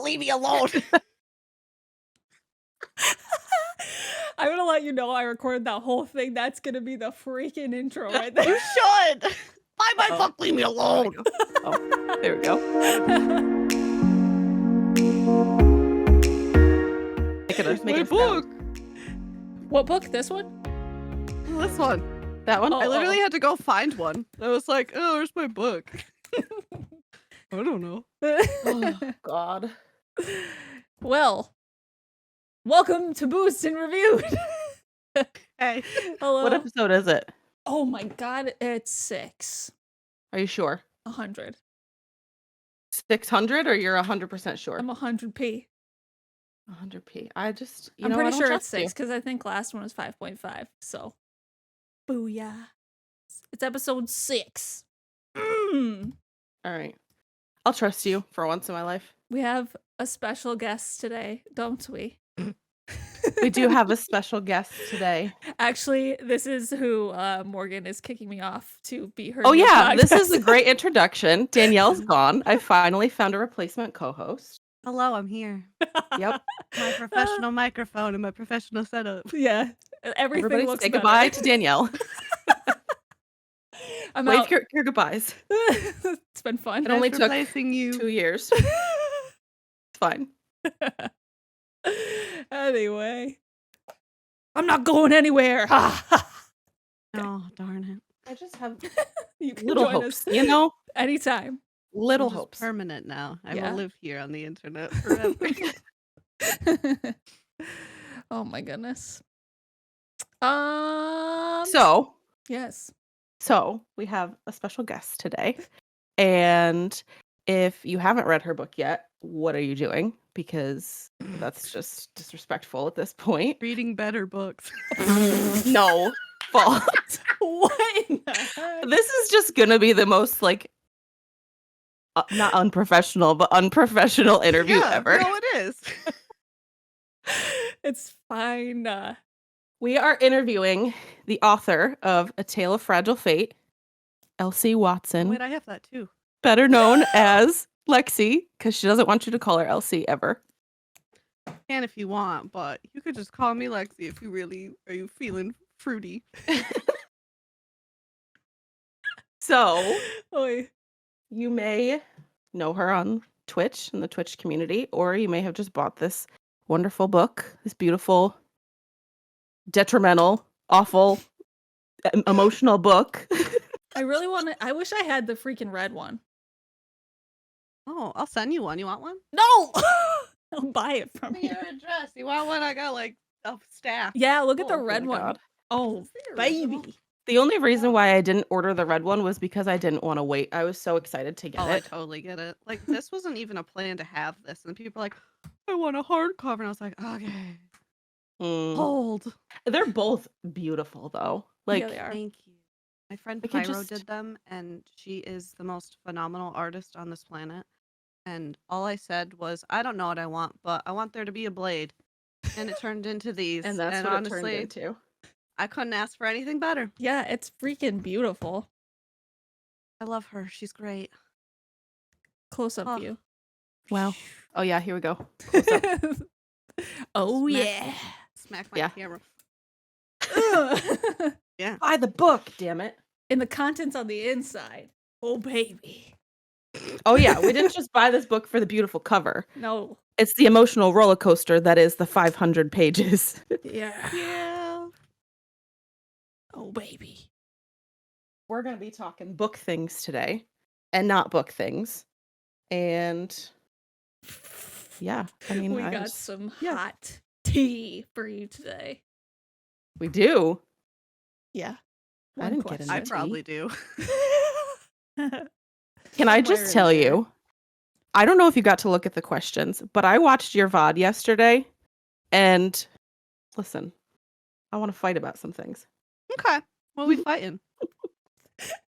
leave me alone. I'm gonna let you know I recorded that whole thing. That's gonna be the freaking intro right there. You should. Buy my book, leave me alone. Oh, there we go. Make it a book. What book? This one? This one. That one? I literally had to go find one. I was like, oh, where's my book? I don't know. Oh, God. Well, welcome to Boost and Reviewed. Hey. Hello. What episode is it? Oh my God, it's 6. Are you sure? 100. 600 or you're 100% sure? I'm 100p. 100p. I'm pretty sure it's 6 because I think last one was 5.5. So, booyah. It's episode 6. All right. I'll trust you for once in my life. We have a special guest today, don't we? We do have a special guest today. Actually, this is who Morgan is kicking me off to be her. Oh, new yeah. This is podcast. a great introduction. Danielle's gone. I finally found a replacement co-host. Hello, I'm here. Yep. My professional microphone and my professional setup. Yeah. Everything Everybody looks say better. goodbye to Danielle. I'm Wave out. your goodbyes. It's been fun. It only Nice took replacing you. 2 years. It's fine. Anyway. I'm not going anywhere. Oh, darn it. I just have You can little join hopes, us you know? anytime. Little I'm just hopes. permanent now. I Yeah. will live here on the internet forever. Oh my goodness. Yes. So we have a special guest today. And if you haven't read her book yet, what are you doing? Because that's just disrespectful at this point. Reading better books. No fault. What in the heck? This is just gonna be the most not unprofessional, but unprofessional interview ever. No, it is. It's fine. We are interviewing the author of A Tale of Fragile Fate, Elsie Watson, Wait, I have that too. better known as Lexy, because she doesn't want you to call her Elsie ever. And if you want, but you could just call me Lexi if you really are you feeling fruity. So Oy. you may know her on Twitch in the Twitch community, or you may have just bought this wonderful book, this beautiful, detrimental, awful, emotional book. I really want to. I wish I had the freaking red one. Oh, I'll send you one. You want one? No! I'll buy it from you. Your address. You want one? I got like a stack. Yeah, look at the Oh red my one. God. Oh, Seriously? baby. The only reason why I didn't order the red one was because I didn't want to wait. I was so excited to get Oh, I it. totally get it. Like, this wasn't even a plan to have this. And people are like, I want a hardcover. And I was like, okay. Mm. Hold. They're both beautiful, though. Like, Yeah, they are. Thank you. My friend I can Pyro just- did them, and she is the most phenomenal artist on this planet. And all I said was, I don't know what I want, but I want there to be a blade. And it turned into these. and that's what honestly, it turned into. I couldn't ask for anything better. Yeah, it's freaking beautiful. I love her. She's great. Close up Oh. view. Wow. Oh, yeah, here we go. Oh, Smack- yeah. Smack my Yeah. camera. Buy the book, damn it. And the contents on the inside. Oh, baby. Oh, yeah, we didn't just buy this book for the beautiful cover. No. It's the emotional roller coaster that is the 500 pages. Yeah. Yeah. Oh, baby. We're going to be talking book things today and not book things. And yeah, I mean, We I got just- some yeah. hot tea for you today. we do. Yeah. I didn't get I tea. probably do. Can I Somewhere just in tell there. you? I don't know if you got to look at the questions, but I watched your VOD yesterday, and listen, I want to fight about some things. Okay. What are we fighting?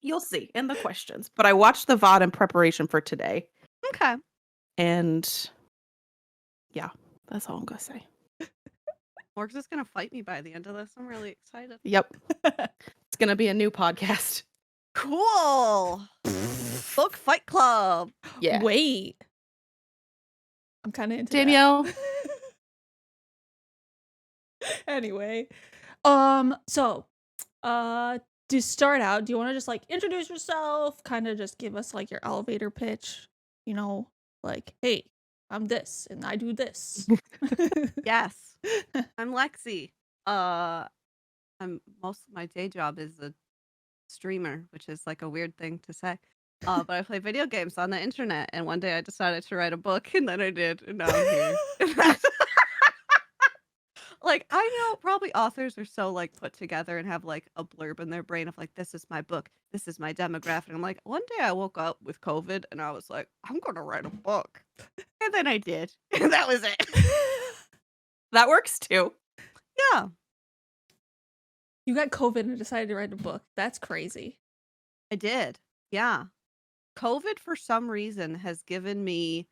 You'll see in the questions. But I watched the VOD in preparation for today, Okay. and yeah, that's all I'm gonna say. Morg's just gonna fight me by the end of this. I'm really excited. Yep, it's gonna be a new podcast. Cool. Book Fight Club. Yeah. Wait. I'm kind of into Danielle. that. Anyway, so to start out, do you want to just like introduce yourself, kind of just give us like your elevator pitch, you know, like, hey, I'm this and I do this. Yes, I'm Lexy. Uh, most of my day job is a streamer, which is like a weird thing to say. But I play video games on the internet, and one day I decided to write a book, and then I did, and now I'm here. Like, I know probably authors are so like put together and have like a blurb in their brain of like, this is my book, this is my demographic. I'm like, one day I woke up with COVID and I was like, I'm gonna write a book. And then I did. And that was it. That works too. Yeah, You got COVID and decided to write a book. That's crazy. I did. Yeah. COVID for some reason has given me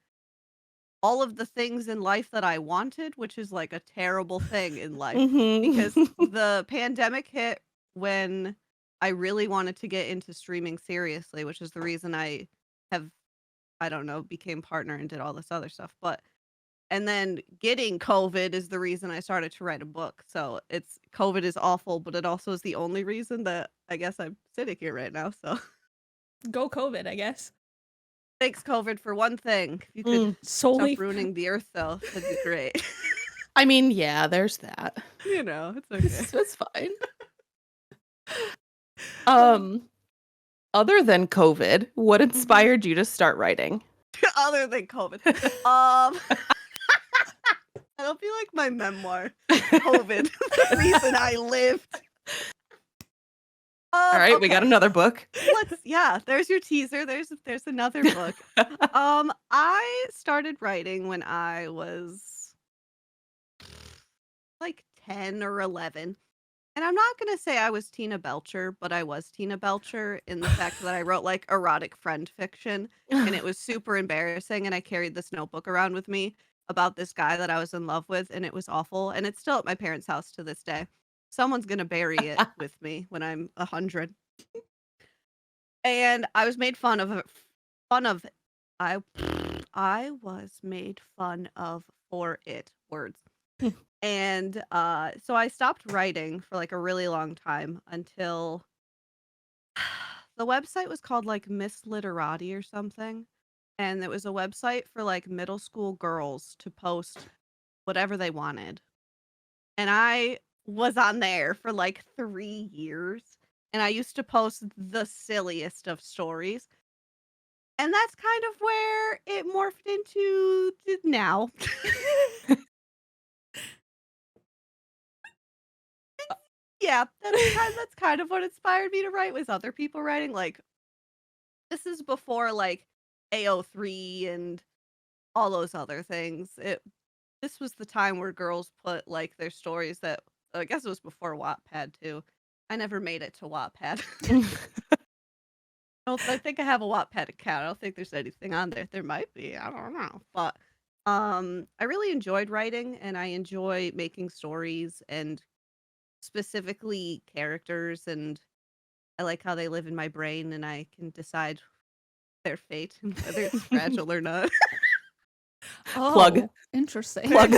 all of the things in life that I wanted, which is like a terrible thing in life because Mhm. the pandemic hit when I really wanted to get into streaming seriously, which is the reason I have, I don't know, became partner and did all this other stuff. But and then getting COVID is the reason I started to write a book. So it's COVID is awful, but it also is the only reason that I guess I'm sitting here right now. So Go COVID, I guess. thanks, COVID, for one thing. If you could Mm. stop Solely. ruining the earth, though, that'd be great. I mean, yeah, there's that. You know, it's okay. It's fine. Um, Other than COVID, what Mhm. inspired you to start writing? Other than COVID. That'll be like my memoir. COVID, the reason I lived. All right, we got Okay. another book. Yeah, there's your teaser. There's another book. I started writing when I was like 10 or 11. And I'm not gonna say I was Tina Belcher, but I was Tina Belcher in the fact that I wrote like erotic friend fiction, and it was super embarrassing. And I carried this notebook around with me about this guy that I was in love with, and it was awful. And it's still at my parents' house to this day. Someone's gonna bury it with me when I'm 100. And I was made fun of fun of I I was made fun of for it. Words. And, so I stopped writing for, like, a really long time until the website was called, like, Miss Literati or something, and it was a website for, like, middle school girls to post whatever they wanted, and I was on there for, like, 3 years, and I used to post the silliest of stories, and that's kind of where it morphed into now. Yeah, that's kind of what inspired me to write was other people writing, like, this is before, like, AO3 and all those other things. This was the time where girls put, like, their stories that I guess it was before Wattpad too. I never made it to Wattpad. I think I have a Wattpad account. I don't think there's anything on there. There might be, I don't know, but, I really enjoyed writing, and I enjoy making stories and specifically characters, and I like how they live in my brain, and I can decide their fate and whether it's fragile or not. Plug. Oh, interesting. Plug.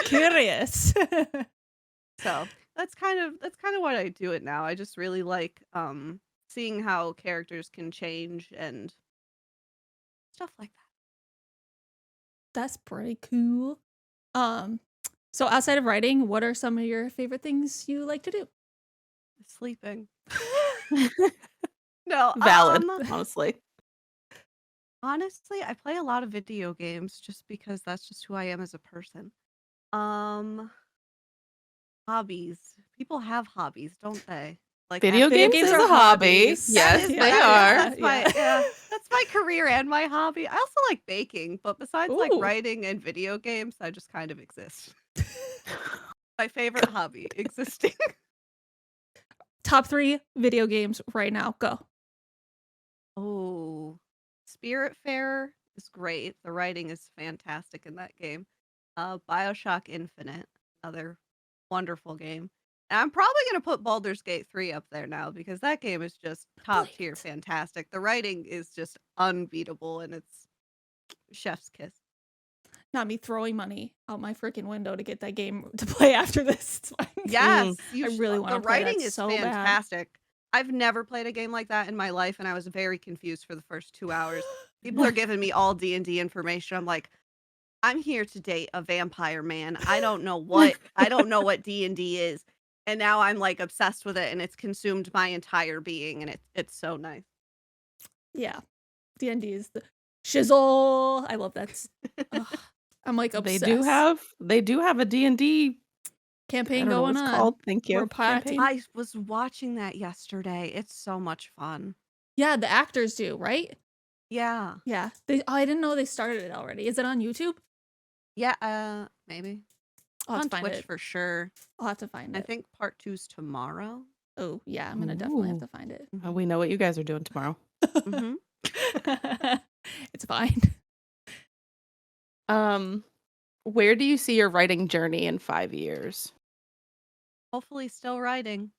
Curious. So that's kind of what I do it now. I just really like seeing how characters can change and stuff like that. That's pretty cool. Um, so outside of writing, what are some of your favorite things you like to do? Sleeping. No, Valid, honestly. honestly, I play a lot of video games just because that's just who I am as a person. Um, hobbies. People have hobbies, don't they? Like Video games games is are a hobby. hobbies. That Yes, is they that are. that's my that's my career and my hobby. I also like baking, but besides like Ooh. writing and video games, I just kind of exist. My favorite hobby, existing. Top 3 video games right now. Go. Oh, Spiritfarer is great. The writing is fantastic in that game. BioShock Infinite, another wonderful game. And I'm probably gonna put Baldur's Gate 3 up there now because that game is just top tier Brilliant. fantastic. The writing is just unbeatable and it's chef's kiss. not me throwing money out my freaking window to get that game to play after this. It's fine. Yes, I really the want to play that writing is so bad. fantastic. I've never played a game like that in my life, and I was very confused for the first 2 hours. People are giving me all D&D information. I'm like, I'm here to date a vampire man. I don't know what D&D is. And now I'm like obsessed with it, and it's consumed my entire being, and it's so nice. Yeah. D&D is the shizzle. I love that. Ugh, I'm like They obsessed. do have a D&D, I Campaign don't know going what it's on. called. Thank you. We're pirating. I was watching that yesterday. It's so much fun. Yeah, the actors do, right? Yeah. Yeah. I didn't know they started it already. Is it on YouTube? Yeah, maybe. I'll have On to find Twitch it. for sure. I'll have to find I it. think part 2's tomorrow. Oh, yeah, I'm gonna definitely have Ooh. to find it. We know what you guys are doing tomorrow. Mhm. It's fine. Where do you see your writing journey in 5 years? Hopefully still writing.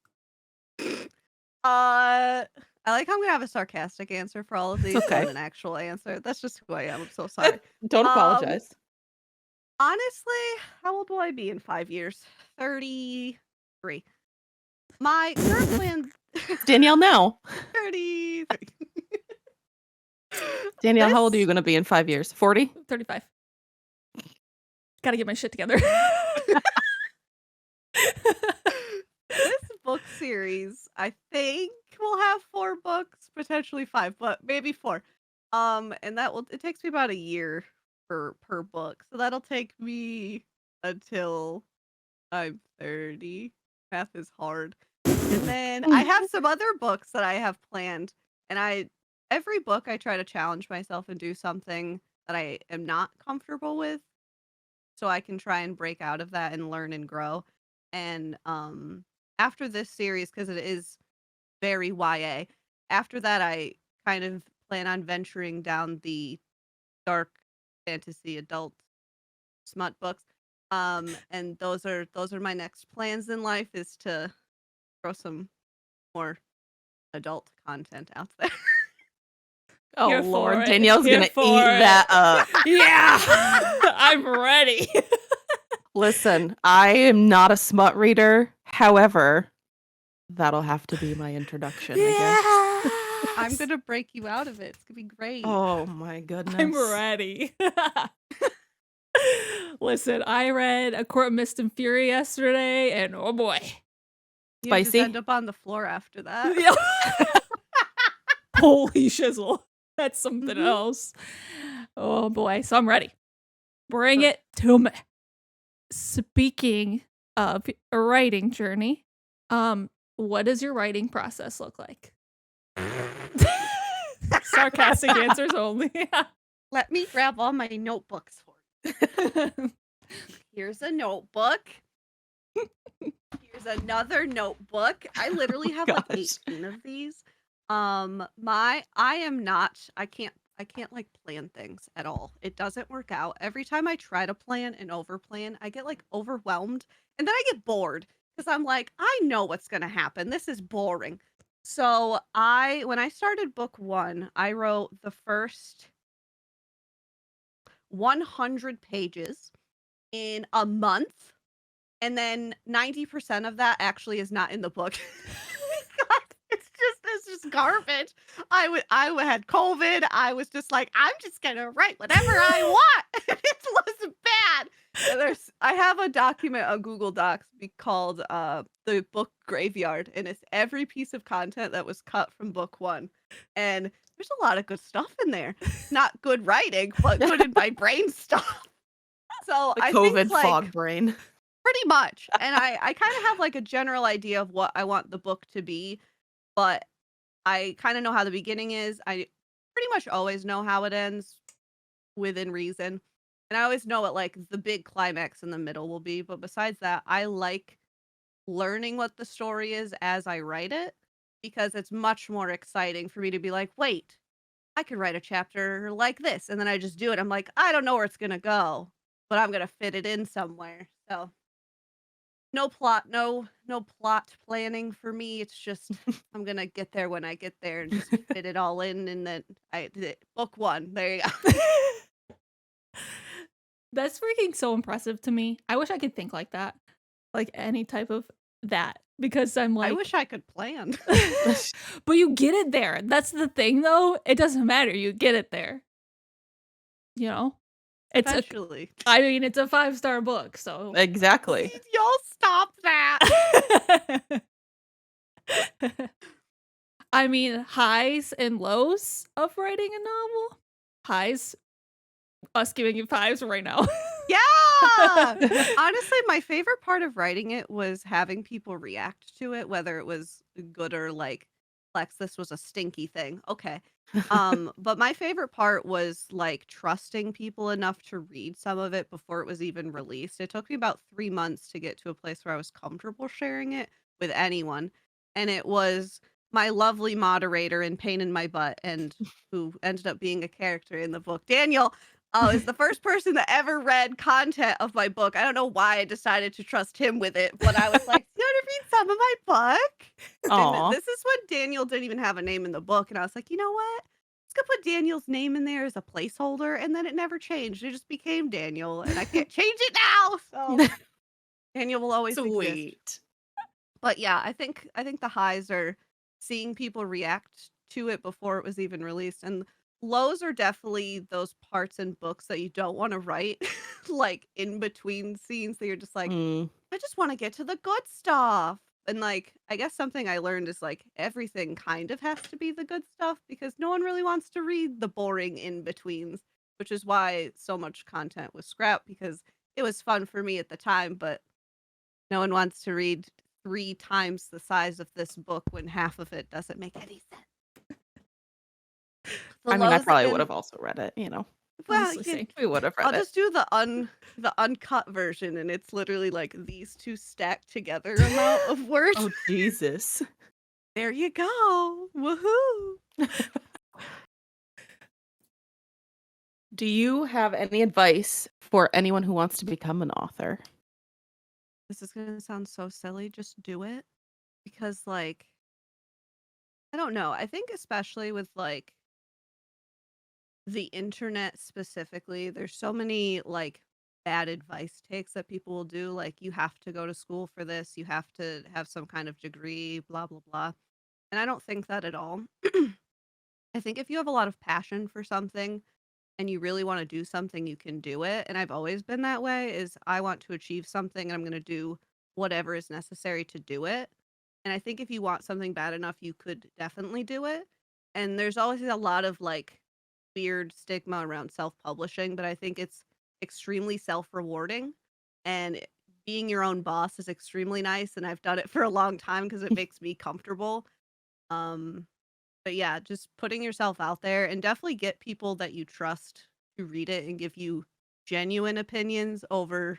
I like how I'm gonna have a sarcastic answer for all of these Okay. and an actual answer. That's just who I am. I'm so sorry. Don't apologize. Honestly, how old will I be in 5 years? 33. My current plan Danielle, now. 33. Danielle, how old are you going to be in 5 years? 40? 35. Gotta get my shit together. This book series, I think will have 4 books, potentially 5, but maybe 4. And it takes me about a year per book. So that'll take me until I'm 30. Math is hard. And then I have some other books that I have planned, and every book I try to challenge myself and do something that I am not comfortable with so I can try and break out of that and learn and grow. And after this series, because it is very YA, after that I kind of plan on venturing down the dark fantasy adult smut books. And those are my next plans in life, is to throw some more adult content out there. Oh, Here for Lord. it. Danielle's Here going to for eat it. that up. Yeah. I'm ready. Listen, I am not a smut reader. However, that'll have to be my introduction, I guess. I'm gonna break you out of it. It's gonna be great. Oh, my goodness. I'm ready. Listen, I read A Court of Mist and Fury yesterday, and oh boy. You just Spicy? end up on the floor after that. Yeah. Holy shizzle. That's something Mhm. else. Oh boy. So I'm ready. Bring it to me. Speaking of a writing journey, what does your writing process look like? Sarcastic answers only. Let me grab all my notebooks for you. Here's a notebook. Here's another notebook. I literally have like Gosh. 18 of these. I can't like plan things at all. It doesn't work out. Every time I try to plan and overplan, I get like overwhelmed, and then I get bored because I'm like, I know what's gonna happen. This is boring. So when I started book 1, I wrote the first 100 pages in a month, and then 90% of that actually is not in the book. It's just garbage. I had COVID. I was just like, I'm just gonna write whatever I want. It was bad. And I have a document on Google Docs called the book graveyard, and it's every piece of content that was cut from book 1. And there's a lot of good stuff in there. Not good writing, but good in my brain stuff. So The I COVID think, like, fog brain. pretty much. And I kind of have like a general idea of what I want the book to be, but I kind of know how the beginning is. I pretty much always know how it ends within reason. And I always know what like the big climax in the middle will be. But besides that, I like learning what the story is as I write it, because it's much more exciting for me to be like, wait, I could write a chapter like this. And then I just do it. I'm like, I don't know where it's going to go, but I'm going to fit it in somewhere. So no plot planning for me. It's just I'm gonna get there when I get there and just fit it all in, and then I did it. Book 1. There you go. That's freaking so impressive to me. I wish I could think like that. Like any type of that. Because I'm I like wish I could plan. but you get it there. That's the thing though. It doesn't matter. You get it there. You know? It's a Eventually. I mean, it's a 5-star book, so Exactly. Y'all stop that. I mean, highs and lows of writing a novel. Highs, us giving you 5s right now. Yeah. Honestly, my favorite part of writing it was having people react to it, whether it was good or like, Lex, this was a stinky thing. Okay. But my favorite part was like trusting people enough to read some of it before it was even released. It took me about 3 months to get to a place where I was comfortable sharing it with anyone. And it was my lovely moderator and pain in my butt, and who ended up being a character in the book, Daniel, is the first person that ever read content of my book. I don't know why I decided to trust him with it, but I was like, "You want to read some of my book?" And Aw. this is when Daniel didn't even have a name in the book, and I was like, "You know what? Let's go put Daniel's name in there as a placeholder," and then it never changed. It just became Daniel, and I can't change it now. So Daniel will always exist. Sweet. But yeah, I think the highs are seeing people react to it before it was even released, and lows are definitely those parts in books that you don't want to write, like in between scenes that you're just like, Mm. I just want to get to the good stuff. And like, I guess something I learned is like everything kind of has to be the good stuff because no one really wants to read the boring in betweens, which is why so much content was scrapped because it was fun for me at the time, but no one wants to read 3 times the size of this book when half of it doesn't make any sense. The I mean, I lows probably would and have also read it, you know. well, Honestly, same. We would have I'll read it. just do the uncut version, and it's literally like these two stacked together amount of words. Oh, Jesus. There you go. Woohoo. Do you have any advice for anyone who wants to become an author? This is gonna sound so silly. Just do it. Because like, I don't know. I think especially with like the internet specifically, there's so many like bad advice takes that people will do. Like, you have to go to school for this, you have to have some kind of degree, blah, blah, blah. And I don't think that at all. I think if you have a lot of passion for something and you really want to do something, you can do it. And I've always been that way is I want to achieve something and I'm going to do whatever is necessary to do it. And I think if you want something bad enough, you could definitely do it. And there's always a lot of like weird stigma around self-publishing, but I think it's extremely self-rewarding and being your own boss is extremely nice and I've done it for a long time because it makes me comfortable. Um but yeah, just putting yourself out there and definitely get people that you trust to read it and give you genuine opinions over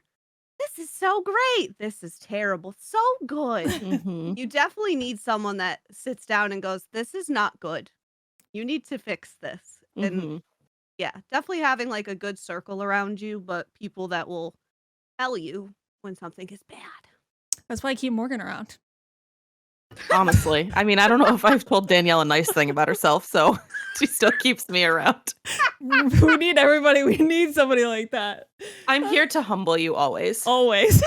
this is so great. This is terrible. So good. Mm-hmm. You definitely need someone that sits down and goes, this is not good. You need to fix this. And Mm-hmm. yeah, definitely having like a good circle around you, but people that will tell you when something is bad. That's why I keep Morgan around. Honestly. I mean, I don't know if I've told Danielle a nice thing about herself, so she still keeps me around. We need everybody. We need somebody like that. I'm here to humble you always. Always.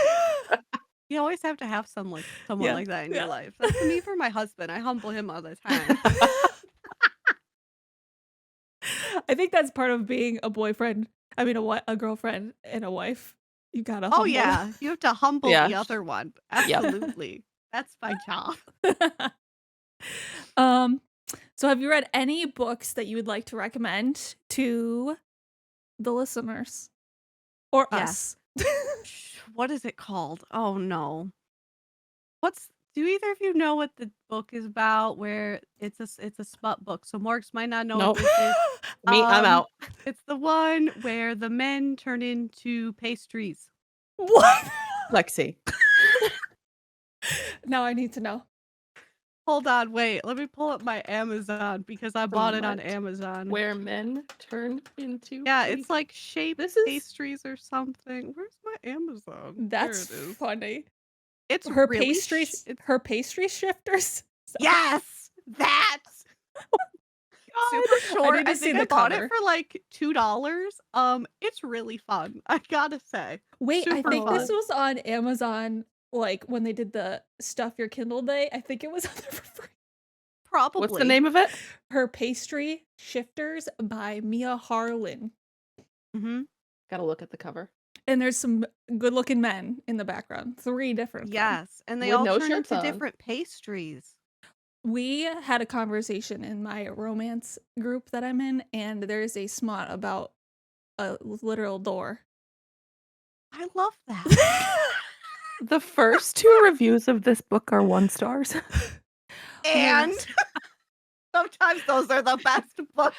You always have to have someone Yeah, like that in yeah. your life. That's me for my husband. I humble him all the time. I think that's part of being a boyfriend. I mean, a girlfriend and a wife. You gotta Oh humble. yeah, you have to humble Yeah. the other one. Yep. Absolutely. That's my job. So have you read any books that you would like to recommend to the listeners or Yes. us? What is it called? Oh no. Do either of you know what the book is about where it's a smut book. So Morgs might not know Nope. what this is. Me, I'm out. It's the one where the men turn into pastries. What? Lexy. Now I need to know. Hold on, wait. Let me pull up my Amazon because I bought it on Smut. Amazon. Where men turn into Yeah, it's like shaped This is- pastries or something. Where's my Amazon? That's there it is. funny. It's Her really pastries. Her pastry shifters. Yes, that. super I short. need to I see think the I bought it cover. for like $2. It's really fun. I gotta say, Wait, I super think this fun. was on Amazon, like when they did the Stuff Your Kindle Day. I think it was on there for free. What's the Probably. name of it? Her Pastry Shifters by Mia Harlan. Mm-hmm. Gotta look at the cover. And there's some good-looking men in the background. 3 different of them. Yes, and they With all no turn shirts into on. different pastries. We had a conversation in my romance group that I'm in, and there's a smut about a literal door. I love that. The first 2 reviews of this book are 1 stars. And sometimes those are the best books.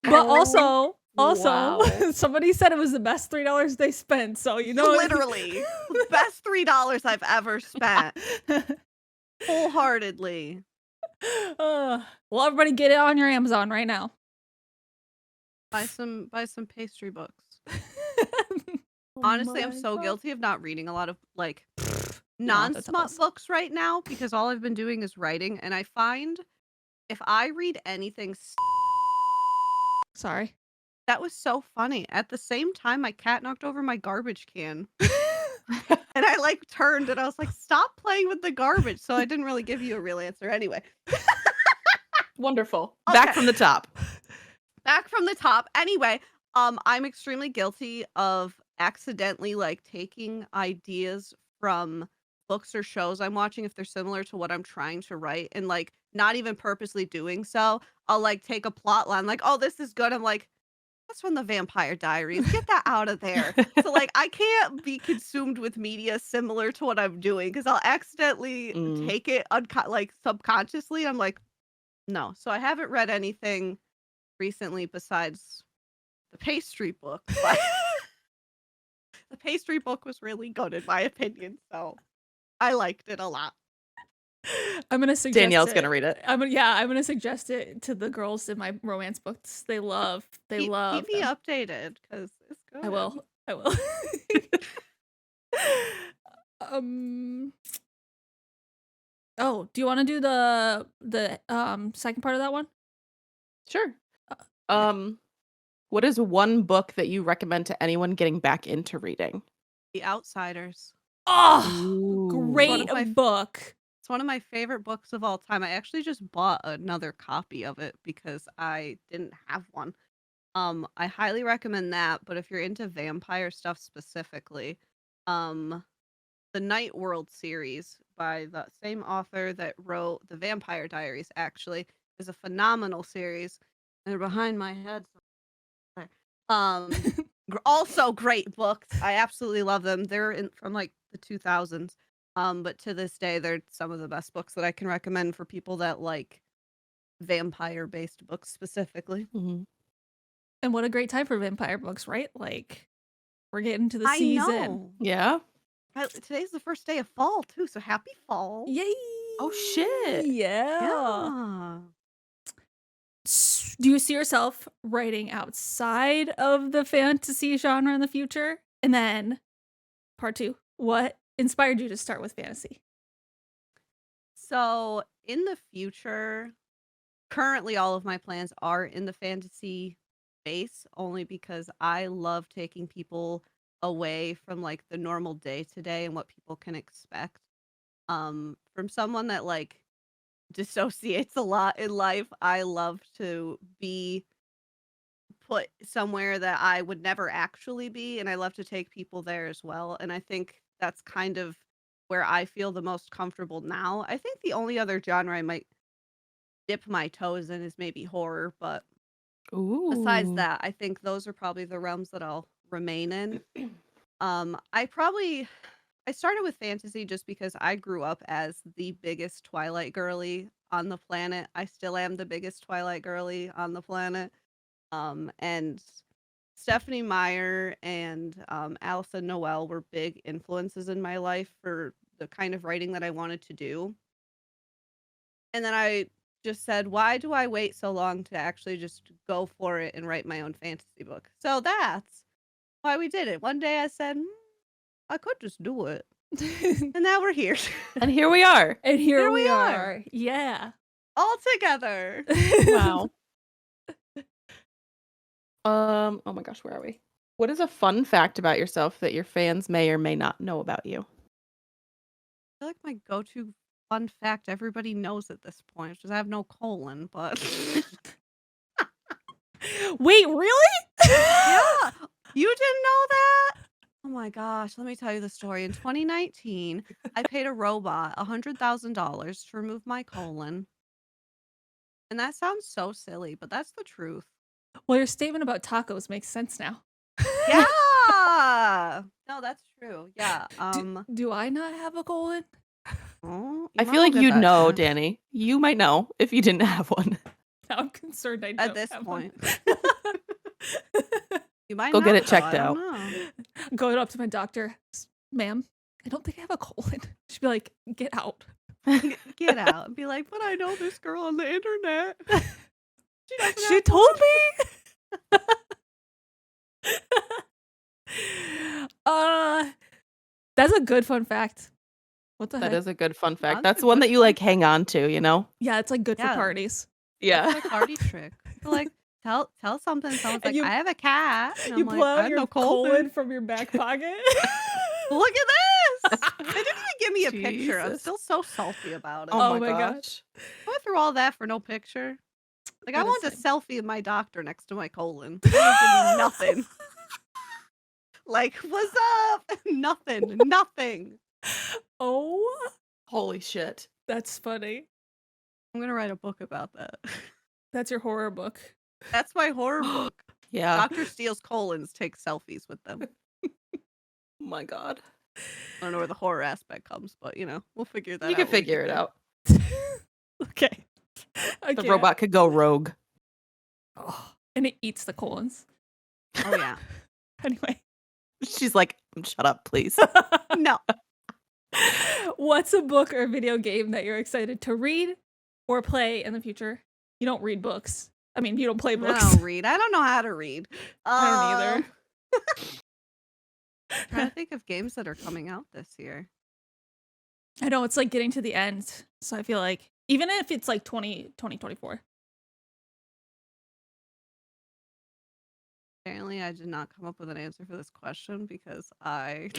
But Oh, also, wow. somebody said it was the best $3 they spent. So you know, Literally, the best $3 I've ever spent, wholeheartedly. Well, everybody, get it on your Amazon right now. Buy some pastry books. Oh Honestly, I'm my so God. guilty of not reading a lot of like You don't have to tell non-smut us. books right now because all I've been doing is writing, and I find if I read anything Sorry. that was so funny. At the same time, my cat knocked over my garbage can. And I like turned and I was like, stop playing with the garbage. So I didn't really give you a real answer anyway. Wonderful. Okay. Back from the top. Back from the top. Anyway, I'm extremely guilty of accidentally like taking ideas from books or shows I'm watching if they're similar to what I'm trying to write and like not even purposely doing so. I'll like take a plot line like, oh, this is good. I'm like, that's from the Vampire Diaries. Get that out of there. So like I can't be consumed with media similar to what I'm doing because I'll accidentally take it like subconsciously. I'm like, no. So I haven't read anything recently besides the pastry book. But the pastry book was really good in my opinion. So I liked it a lot. I'm gonna suggest Danielle's it. gonna read it. I'm gonna suggest it to the girls in my romance books. They love Keep me them. updated because it's good. I will. Oh, do you want to do the second part of that one? Sure. What is one book that you recommend to anyone getting back into reading? The Outsiders. Oh, great One of my book. It's one of my favorite books of all time. I actually just bought another copy of it because I didn't have one. I highly recommend that, but if you're into vampire stuff specifically, the Night World series by the same author that wrote the Vampire Diaries actually is a phenomenal series. And they're behind my head. Also great books. I absolutely love them. They're from like the 2000s. But to this day, they're some of the best books that I can recommend for people that like vampire-based books specifically. Mhm. And what a great time for vampire books, right? Like, we're getting to the I season. know. Yeah. Today's the first day of fall too, so happy fall. Yay! Oh shit. Yeah. Yeah. Do you see yourself writing outside of the fantasy genre in the future? And then, part 2, what inspired you to start with fantasy? So, in the future, currently all of my plans are in the fantasy space only because I love taking people away from like the normal day to day and what people can expect. From someone that like dissociates a lot in life, I love to be put somewhere that I would never actually be, and I love to take people there as well. And I think that's kind of where I feel the most comfortable now. I think the only other genre I might dip my toes in is maybe horror, but besides Ooh. that, I think those are probably the realms that I'll remain in. I started with fantasy just because I grew up as the biggest Twilight girly on the planet. I still am the biggest Twilight girly on the planet. And Stephanie Meyer and Alison Noel were big influences in my life for the kind of writing that I wanted to do. And then I just said, why do I wait so long to actually just go for it and write my own fantasy book? So that's why we did it. One day I said, I could just do it. And now we're here. And here we are. And here Here we we are. Yeah. all together. Wow. Oh my gosh, where are we? What is a fun fact about yourself that your fans may or may not know about you? I feel like my go-to fun fact everybody knows at this point, which is I have no colon, but Wait, really? yeah, you didn't know that? Oh my gosh, let me tell you the story. In 2019, I paid a robot $100,000 to remove my colon. And that sounds so silly, but that's the truth. Well, your statement about tacos makes sense now. Yeah. No, that's true. Yeah. Do I not have a colon? Oh, I you might feel well like get you'd that know, checked Danny. You might know if you didn't have one. Now I'm concerned I at don't this have one. point. You might Go get not, it though. checked I don't out. know. Going up to my doctor, ma'am, I don't think I have a colon. She'd be like, get out. Get out and be like, but I know this girl on the internet. She doesn't She have told one." me. That's a good fun fact. What the That heck? is a good fun fact. That's That's a one good that you fun like hang on to, you know? Yeah, it's like good for Yeah. parties. Yeah. That's my party trick. So, like, tell something. Someone's And like, I have a cat. And You I'm pull like, I out have your no colon colon. from your back pocket. Look at this. They didn't even give me a picture. I'm Jesus. still so salty about it. Oh Oh my my God. gosh. I went through all that for no picture. Like, I That is want a lame. selfie of my doctor next to my colon. They didn't give me nothing. Like, what's up? Nothing. Oh, Holy shit. that's funny. I'm gonna write a book about that. That's your horror book. That's my horror book. Yeah. Doctor steals colons, takes selfies with them. Oh my God. I don't know where the horror aspect comes, but we'll figure that out. You can when we figure get it there. out. Okay. The robot could go rogue. Oh, and it eats the colons. Oh yeah. Anyway. She's like, shut up, please. No. What's a book or video game that you're excited to read or play in the future? You don't read books. I mean, you don't play books. I don't read. I don't know how to read. I don't either. Trying to think of games that are coming out this year. I know it's like getting to the end. So I feel like even if it's like 2024. Apparently, I did not come up with an answer for this question because I.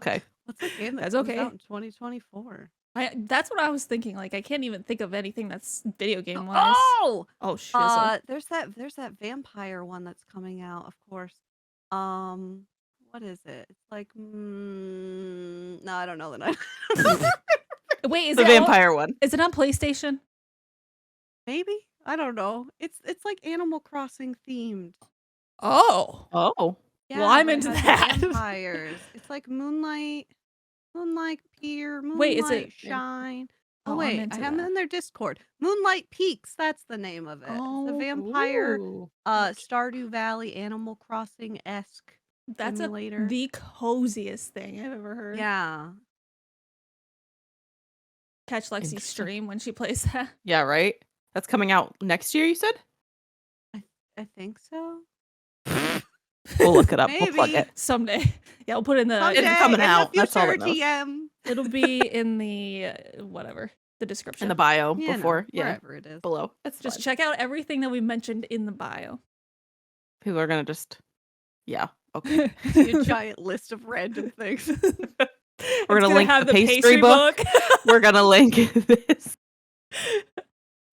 Okay. What's a game that That's comes okay. out in 2024? That's what I was thinking. Like I can't even think of anything that's video game wise. Oh, Shizzle. there's that vampire one that's coming out. Of course. What is it? It's like no, I don't know the name. Wait, is The it vampire one. Is it on PlayStation? Maybe, I don't know. It's like Animal Crossing themed. Oh. Oh. Yeah, Well, I'm but it into has that. vampires. It's like Moonlight Pier, Wait, is Moonlight it- Shine. Oh, Oh I'm wait, I into have them that. in their Discord. Moonlight Peaks, that's the name of it. Oh, It's a vampire, Ooh. Stardew Valley Animal Crossing-esque That's simulator. the coziest thing I've ever heard. Yeah. Catch Lexy's Interesting. stream when she plays that. Yeah, right? That's coming out next year, you said? I think so. We'll look it up. We'll plug Maybe. it. Someday. Yeah, I'll put it in the Someday coming in out, the that's all future, that knows. TM. it'll be in the whatever, the description. In the bio Yeah, before. Yeah. wherever it is. Below. It's Just fine. check out everything that we mentioned in the bio. People are gonna just okay. A giant list of random things. We're gonna link have the pastry book. We're gonna link this.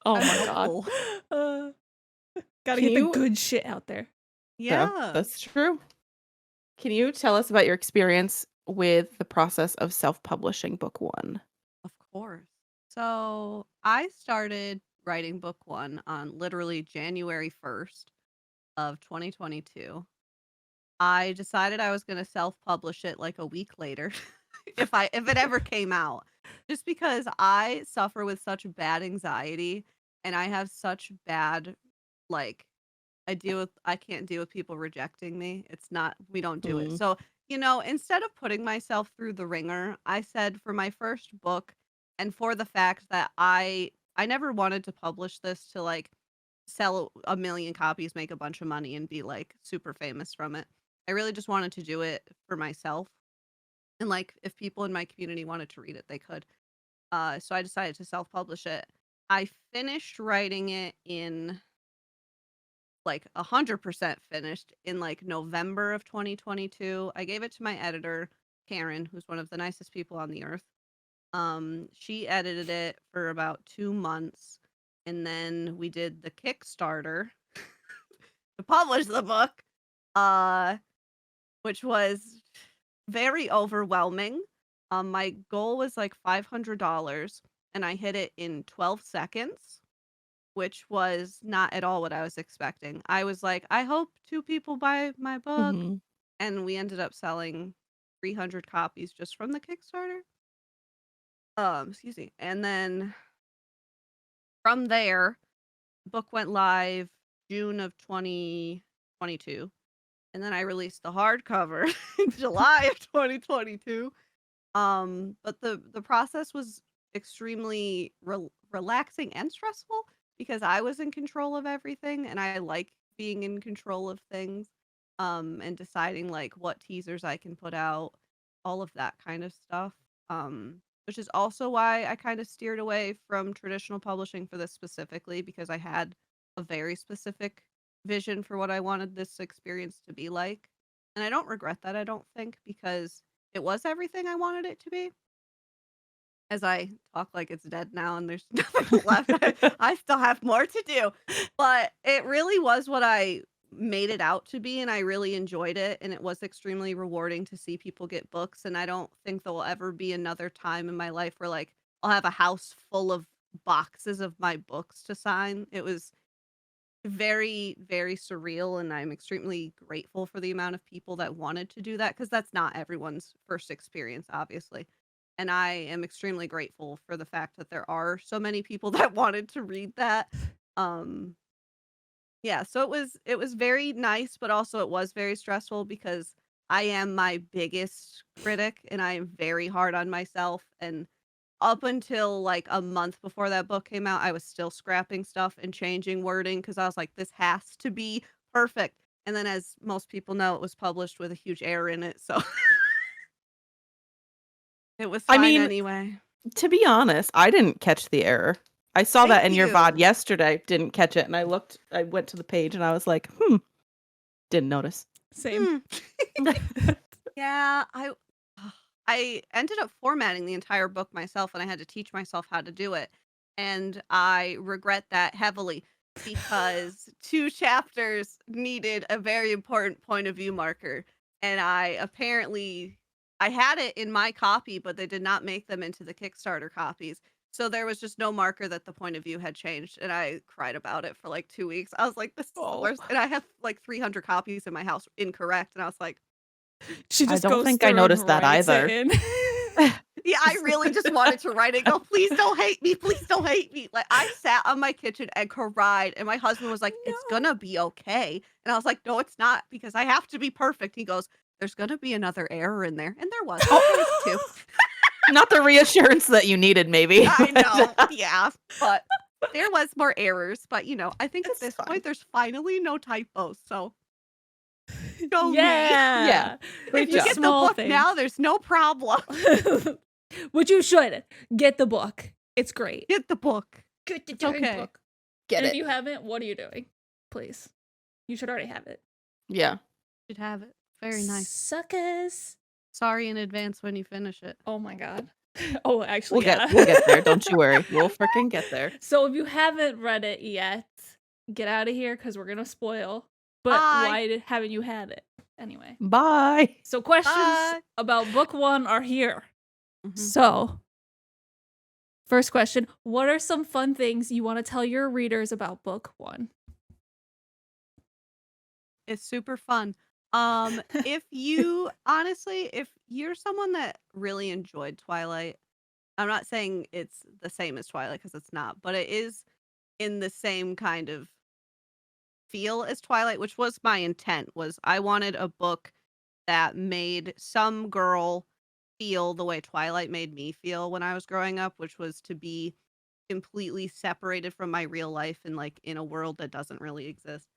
Oh my god. Helpful. Gotta Can get you- the good shit out there. Yeah. That's true. Can you tell us about your experience with the process of self-publishing book one? Of course. So I started writing book one on literally January 1st of 2022. I decided I was going to self-publish it like a week later if it ever came out. Just because I suffer with such bad anxiety and I have such bad I can't deal with people rejecting me. We don't do it. Mm. So, instead of putting myself through the ringer, I said for my first book and for the fact that I never wanted to publish this to like sell a million copies, make a bunch of money and be like super famous from it. I really just wanted to do it for myself. And like if people in my community wanted to read it, they could. So I decided to self-publish it. I finished writing it in like 100% finished in like November of 2022. I gave it to my editor, Karen, who's one of the nicest people on the earth. She edited it for about 2 months, and then we did the Kickstarter to publish the book, uh, which was very overwhelming. My goal was like $500, and I hit it in 12 seconds, which was not at all what I was expecting. I was like, I hope 2 people buy my book, Mhm. and we ended up selling 300 copies just from the Kickstarter. Excuse me. And then from there, the book went live June of 2022, and then I released the hardcover in July of 2022. But the process was extremely relaxing and stressful because I was in control of everything, and I like being in control of things, and deciding like what teasers I can put out, all of that kind of stuff. Which is also why I kind of steered away from traditional publishing for this specifically because I had a very specific vision for what I wanted this experience to be like. And I don't regret that, I don't think, because it was everything I wanted it to be. As I talk like it's dead now and there's nothing left, I still have more to do. But it really was what I made it out to be, and I really enjoyed it, and it was extremely rewarding to see people get books, and I don't think there will ever be another time in my life where, like, I'll have a house full of boxes of my books to sign. It was very, very surreal, and I'm extremely grateful for the amount of people that wanted to do that because that's not everyone's first experience, obviously. And I am extremely grateful for the fact that there are so many people that wanted to read that. Um, yeah, so it was very nice, but also it was very stressful because I am my biggest critic and I am very hard on myself. And up until, like, a month before that book came out, I was still scrapping stuff and changing wording because I was like, "This has to be perfect." And then as most people know, it was published with a huge error in it, so it was I fine mean, anyway. to be honest, I didn't catch the error. I saw Thank that in your VOD you. yesterday, didn't catch it, and I went to the page and I was like, didn't notice. Same. Hmm. Yeah, I ended up formatting the entire book myself, and I had to teach myself how to do it, and I regret that heavily because 2 chapters needed a very important point of view marker, and I had it in my copy, but they did not make them into the Kickstarter copies, so there was just no marker that the point of view had changed, and I cried about it for, like, 2 weeks. I was like, "This is the Oh. worst," and I have, like, 300 copies in my house incorrect, and I was like, She I just don't goes think I through and noticed that writes it either. in. yeah, I really just wanted to write it and go, "Please don't hate me, please don't hate me." Like, I sat on my kitchen and cried, and my husband was like, "It's No. gonna be okay." And I was like, "No, it's not because I have to be perfect." He goes, "There's gonna be another error in there." And there was. There was 2. Not the reassurance that you needed, maybe. I know, But yeah, but there was more errors, but, I think at it's this fine. point, there's finally no typos, so go me. Yeah, Yeah. If great you The job. get the small book things. now, there's no problem. Which you should. Get the book. It's great. Get the book. Get the It's dang okay. book. Get And if it. you haven't, what are you doing? Please. You should already have it. Yeah. Should have it. Very nice. Suckers. Sorry in advance when you finish it. Oh my god. Oh, actually, yeah. We'll get there. Don't you worry. We'll freaking get there. So if you haven't read it yet, get out of here because we're gonna spoil. But Bye. why haven't you had it? Anyway. Bye. So questions Bye. about book 1 are here. Mhm. So, first question, what are some fun things you want to tell your readers about book 1? It's super fun. If you honestly, if you're someone that really enjoyed Twilight, I'm not saying it's the same as Twilight because it's not, but it is in the same kind of feel as Twilight, which was my intent, was I wanted a book that made some girl feel the way Twilight made me feel when I was growing up, which was to be completely separated from my real life and like in a world that doesn't really exist.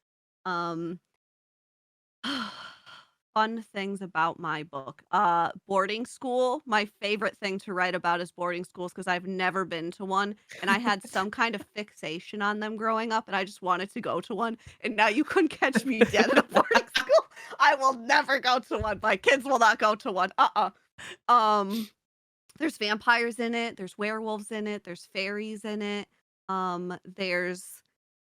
Um fun things about my book. Boarding school. My favorite thing to write about is boarding schools because I've never been to one, and I had some kind of fixation on them growing up, and I just wanted to go to one. And now you couldn't catch me dead at a boarding school. I will never go to one. My kids will not go to one. Um, there's vampires in it. There's werewolves in it. There's fairies in it. There's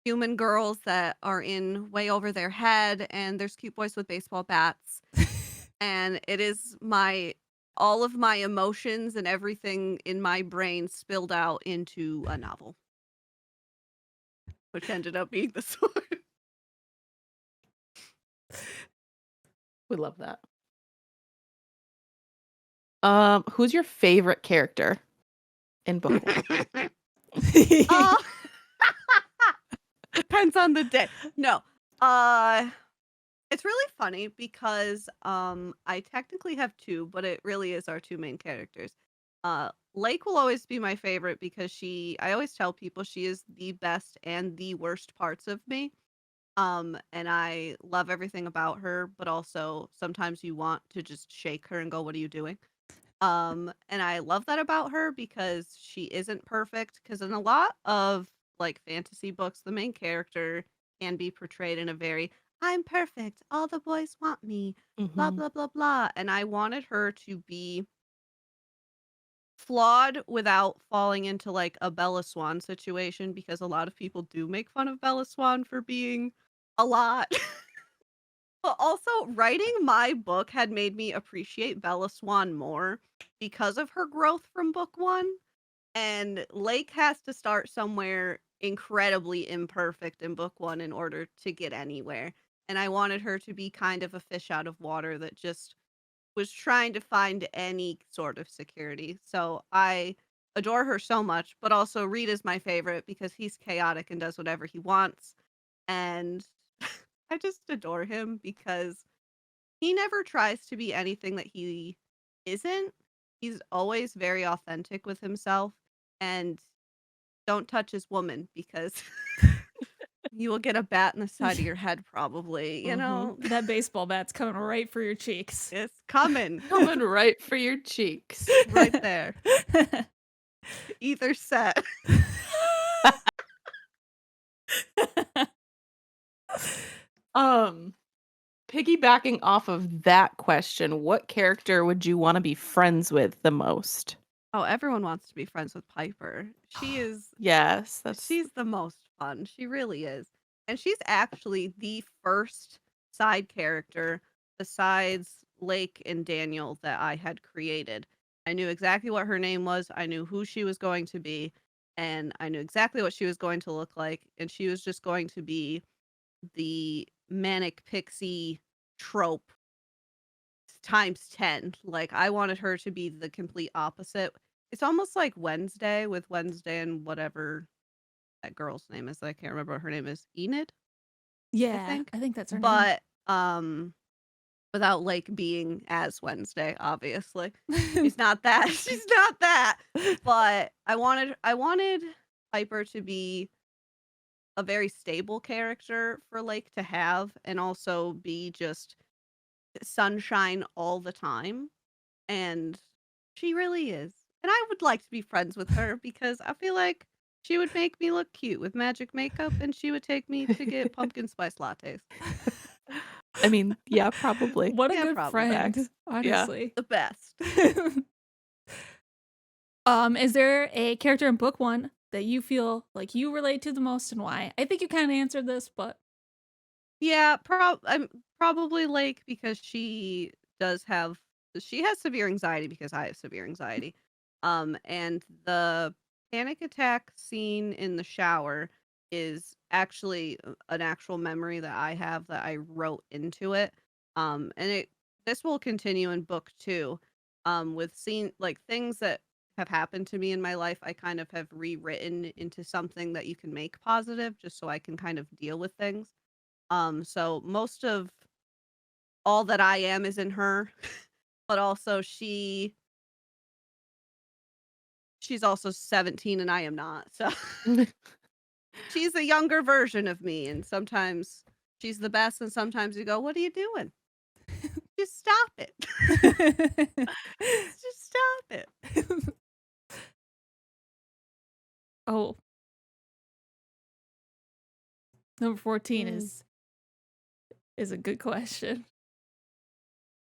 human girls that are in way over their head, and there's cute boys with baseball bats. And it is my all of my emotions and everything in my brain spilled out into a novel, which ended up being the sword. We love that. Who's your favorite character in book one? uh, depends on the day. No. It's really funny because I technically have two, but it really is our two main characters. Lake will always be my favorite because I always tell people she is the best and the worst parts of me. And I love everything about her, but also sometimes you want to just shake her and go, "What are you doing?" And I love that about her because she isn't perfect. Because in a lot of like fantasy books, the main character can be portrayed in a very "I'm perfect, all the boys want me," blah Mhm. blah blah blah. And I wanted her to be flawed without falling into like a Bella Swan situation because a lot of people do make fun of Bella Swan for being a lot. But also, writing my book had made me appreciate Bella Swan more because of her growth from book one. And Lake has to start somewhere incredibly imperfect in book one in order to get anywhere. And I wanted her to be kind of a fish out of water that just was trying to find any sort of security. So I adore her so much, but also Reed is my favorite because he's chaotic and does whatever he wants. And I just adore him because he never tries to be anything that he isn't. He's always very authentic with himself, and don't touch his woman because you will get a bat in the side of your head probably, you Mhm. know? That baseball bat's coming right for your cheeks. It's coming Coming right for your cheeks. right there. Either set. Um, Piggybacking off of that question, what character would you want to be friends with the most? Oh, everyone wants to be friends with Piper. Yes, that's She's the most fun. She really is. And she's actually the first side character besides Lake and Daniel that I had created. I knew exactly what her name was. I knew who she was going to be. And I knew exactly what she was going to look like. And she was just going to be the manic pixie trope times 10. Like, I wanted her to be the complete opposite. It's almost like Wednesday with Wednesday and whatever that girl's name is. I can't remember what her name is. Enid, I Yeah, think. I think that's her name. But without Lake being as Wednesday, obviously. She's not that. She's not that. But I wanted Piper to be a very stable character for Lake to have and also be just sunshine all the time. And she really is. And I would like to be friends with her because I feel like she would make me look cute with magic makeup and she would take me to get pumpkin spice lattes. I mean, yeah, probably. What a Yeah, good probably. friend, Facts. Yeah. honestly. The best. Is there a character in book one that you feel like you relate to the most and why? I think you kind of answered this, but Yeah, I'm probably Lake because she has severe anxiety because I have severe anxiety. And the panic attack scene in the shower is actually an actual memory that I have that I wrote into it. And this will continue in book two. With scene like things that have happened to me in my life, I kind of have rewritten into something that you can make positive just so I can kind of deal with things. So most of all that I am is in her, but also she's also 17 and I am not. So she's a younger version of me and sometimes she's the best and sometimes you go, "What are you doing?" Just stop it. Just stop it. Oh, number 14 Mm. is a good question.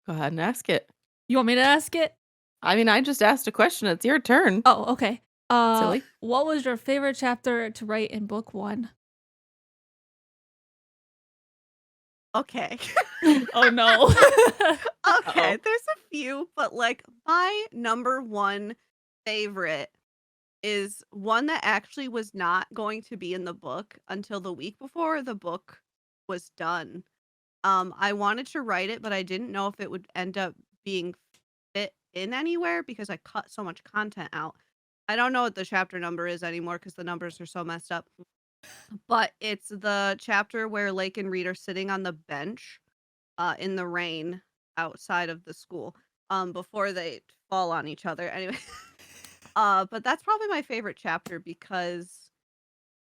Go ahead and ask it. You want me to ask it? I mean, I just asked a question. It's your turn. Oh, okay. Silly. What was your favorite chapter to write in book 1? Okay. Oh no. Okay, Uh-oh. there's a few, but like my number one favorite is one that actually was not going to be in the book until the week before the book was done. I wanted to write it, but I didn't know if it would end up being fit in anywhere because I cut so much content out. I don't know what the chapter number is anymore because the numbers are so messed up. But it's the chapter where Lake and Reed are sitting on the bench in the rain outside of the school before they fall on each other. Anyway, but that's probably my favorite chapter because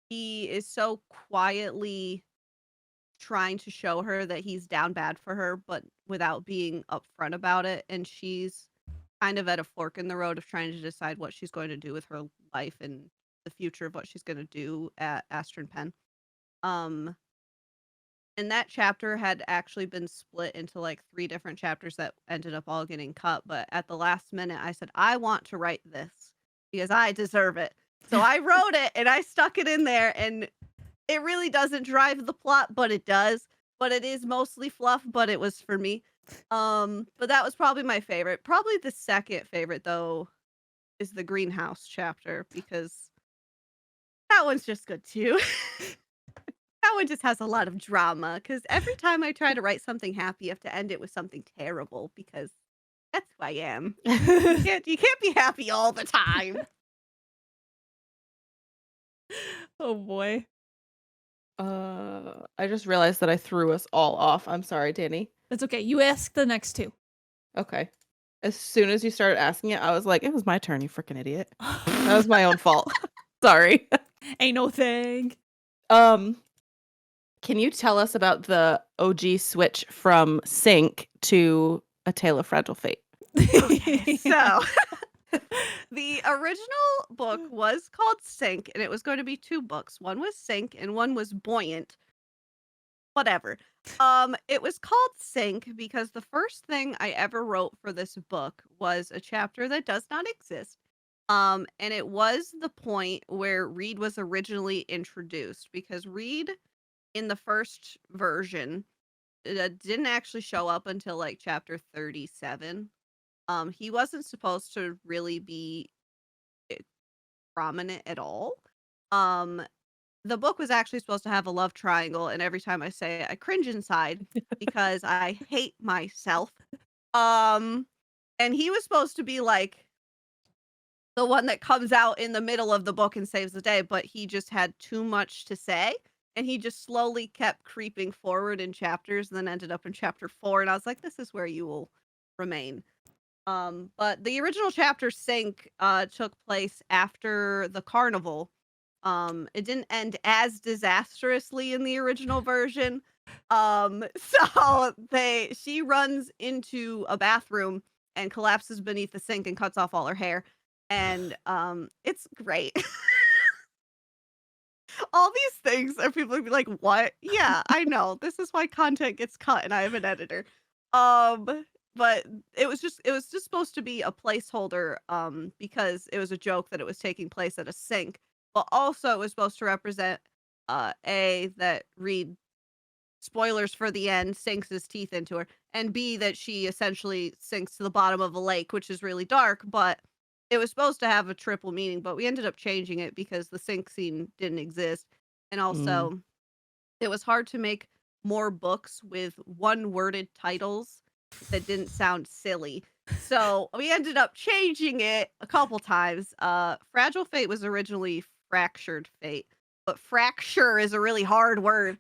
he is so quietly trying to show her that he's down bad for her, but without being upfront about it. And she's kind of at a fork in the road of trying to decide what she's going to do with her life and the future of what she's going to do at Astron Penn. Um, and that chapter had actually been split into like 3 different chapters that ended up all getting cut. But at the last minute, I said, I want to write this because I deserve it. So I wrote it and I stuck it in there. And it really doesn't drive the plot, but it does. But it is mostly fluff, but it was for me. But that was probably my favorite. Probably the second favorite though is the greenhouse chapter because that one's just good too. That one just has a lot of drama because every time I try to write something happy, you have to end it with something terrible because that's who I am. You can't be happy all the time. Oh boy. I just realized that I threw us all off. I'm sorry, Danny. That's okay. You ask the next 2. Okay. As soon as you started asking it, I was like, it was my turn, you freaking idiot. That was my own fault. Sorry. Ain't no thing. Can you tell us about the OG switch from Sync to A Tale of Fragile Fate? Okay, so the original book was called Sink, and it was going to be 2 books. One was Sink and one was Buoyant. Whatever. It was called Sink because the first thing I ever wrote for this book was a chapter that does not exist. And it was the point where Reed was originally introduced because Reed in the first version didn't actually show up until like chapter 37. He wasn't supposed to really be prominent at all. Um, the book was actually supposed to have a love triangle, and every time I say it, I cringe inside because I hate myself. Um, and he was supposed to be like the one that comes out in the middle of the book and saves the day, but he just had too much to say. And he just slowly kept creeping forward in chapters and then ended up in chapter 4. And I was like, this is where you will remain. But the original chapter Sync took place after the carnival. It didn't end as disastrously in the original version. So she runs into a bathroom and collapses beneath the sink and cuts off all her hair. And it's great. All these things are people would be like, what? Yeah, I know. This is why content gets cut and I have an editor. But it was just supposed to be a placeholder because it was a joke that it was taking place at a sink, but also it was supposed to represent that Reed, spoilers for the end, sinks his teeth into her, and B, that she essentially sinks to the bottom of a lake, which is really dark, but it was supposed to have a triple meaning, but we ended up changing it because the sink scene didn't exist. And Mm. also, it was hard to make more books with one-worded titles that didn't sound silly. So we ended up changing it a couple times. Fragile Fate was originally Fractured Fate, but fracture is a really hard word.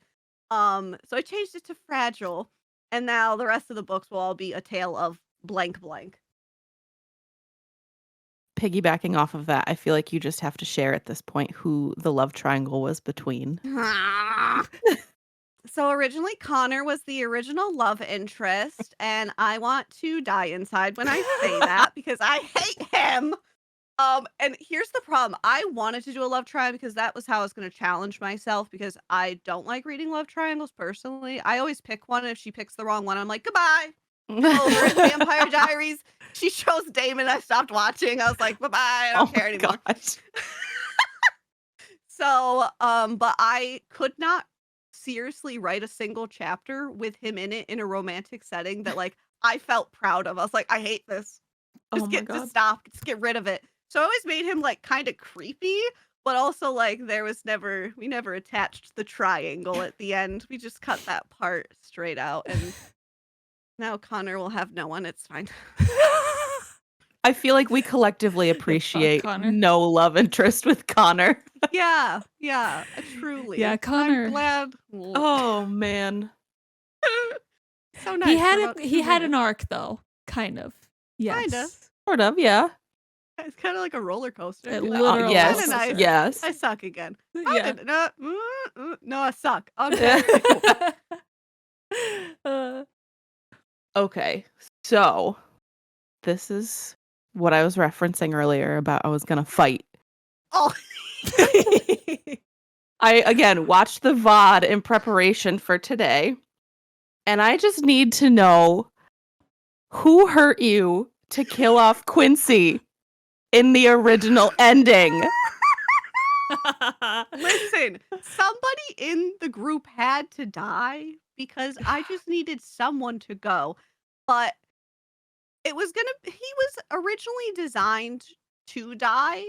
So I changed it to Fragile, and now the rest of the books will all be a tale of blank blank. Piggybacking off of that, I feel like you just have to share at this point who the love triangle was between. So So originally Connor was the original love interest, and I want to die inside when I say that because I hate him. And here's the problem. I wanted to do a love triangle because that was how I was going to challenge myself because I don't like reading love triangles personally. I always pick one. If she picks the wrong one, I'm like, goodbye. Over it. Vampire Diaries. She chose Damon. I stopped watching. I was like, bye bye. I don't care anymore. gosh. So, but I could not seriously write a single chapter with him in it in a romantic setting that like I felt proud of. I was like, I hate this. Oh Just my just god. stop. Just get rid of it. So I always made him like kind of creepy, but also like we never attached the triangle at the end. We just cut that part straight out and now Connor will have no one. It's fine. I feel like we collectively Fuck appreciate Connor. no love interest with Connor. Yeah, truly. Yeah, Connor. I'm glad. Oh man. So nice. He for had about a, 2 he had an minutes. arc though, kind of. Yes. Kinda. Sort of, yeah. It's kind of like a roller coaster. It Like, literal yes. kinda roller nice. coaster. Yes. I suck again. Yeah. No, I suck. Okay. Uh, Okay. So this is what I was referencing earlier about I was gonna fight. Oh, I again watched the VOD in preparation for today, and I just need to know who hurt you to kill off Quincy in the original ending. listen. Somebody in the group had to die because I just needed someone to go. But he was originally designed to die,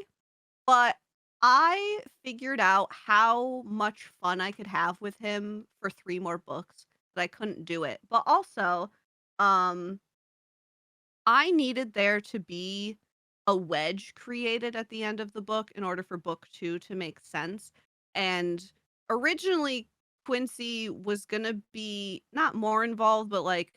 but I figured out how much fun I could have with him for 3 more books, but I couldn't do it. But also, um, I needed there to be a wedge created at the end of the book in order for book 2 to make sense. And originally, Quincy was gonna be not more involved, but like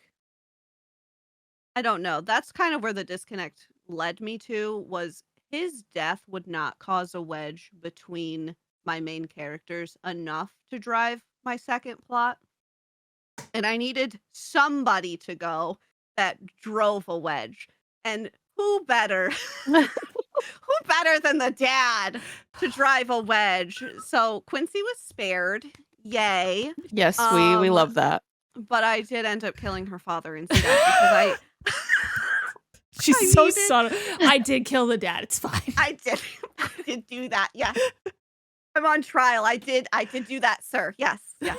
I don't know. That's kind of where the disconnect led me to was his death would not cause a wedge between my main characters enough to drive my second plot. And I needed somebody to go that drove a wedge. And who better? Who better than the dad to drive a wedge? So Quincy was spared. Yay. Yes, we love Um, that. but I did end up killing her father instead because She's I so needed- subtle. I did kill the dad. It's fine. I did do that. Yeah. I'm on trial. I did do that, sir. Yes. Yeah.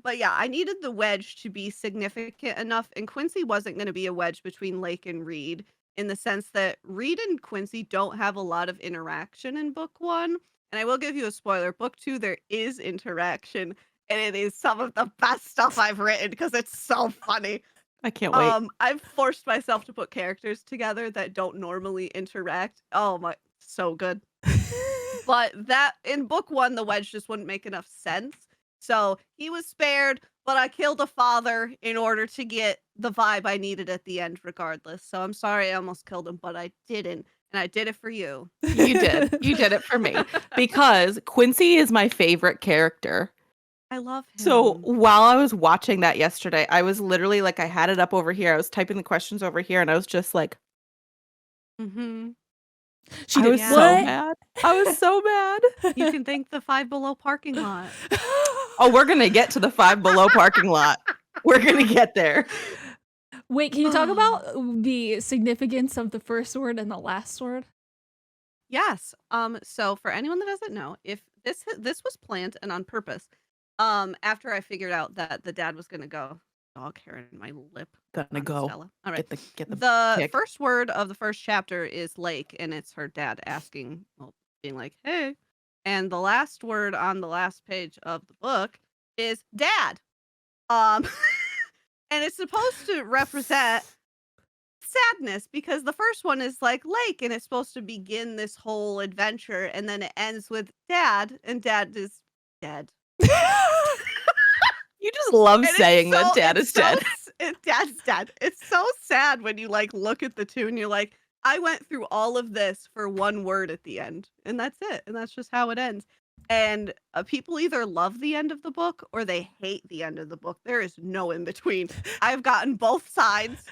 But yeah, I needed the wedge to be significant enough, and Quincy wasn't going to be a wedge between Lake and Reed in the sense that Reed and Quincy don't have a lot of interaction in book 1. And I will give you a spoiler. Book 2, there is interaction, and it is some of the best stuff I've written because it's so funny. I can't wait. I've forced myself to put characters together that don't normally interact. Oh my, so good. But that in book 1, the wedge just wouldn't make enough sense. So he was spared, but I killed a father in order to get the vibe I needed at the end, regardless. So I'm sorry I almost killed him, but I didn't. And I did it for you. You did. You did it for me. Because Quincy is my favorite character. I love him. So while I was watching that yesterday, I was literally like, I had it up over here. I was typing the questions over here, and I was just like, Mm-hmm. She I did was what? so mad. I was so mad. You can thank the Five Below parking lot. Oh, we're going to get to the Five Below parking lot. We're going to get there. Wait, can you talk about the significance of the first word and the last word? Yes. So for anyone that doesn't know, if this was planned and on purpose, after I figured out that the dad was gonna go, dog hair in my lip. Gonna on go. Stella. All right. Get the The kick. first word of the first chapter is lake, and it's her dad asking, well, being like, hey. And the last word on the last page of the book is dad. And it's supposed to represent sadness because the first one is like lake and it's supposed to begin this whole adventure, and then it ends with dad, and dad is dead. You just love And it's saying that so- dad it's is dead. Dad's dead. It's so sad when you like look at the two and you're like, I went through all of this for one word at the end, and that's it, and that's just how it ends. And people either love the end of the book or they hate the end of the book. There is no in between. I've gotten both sides.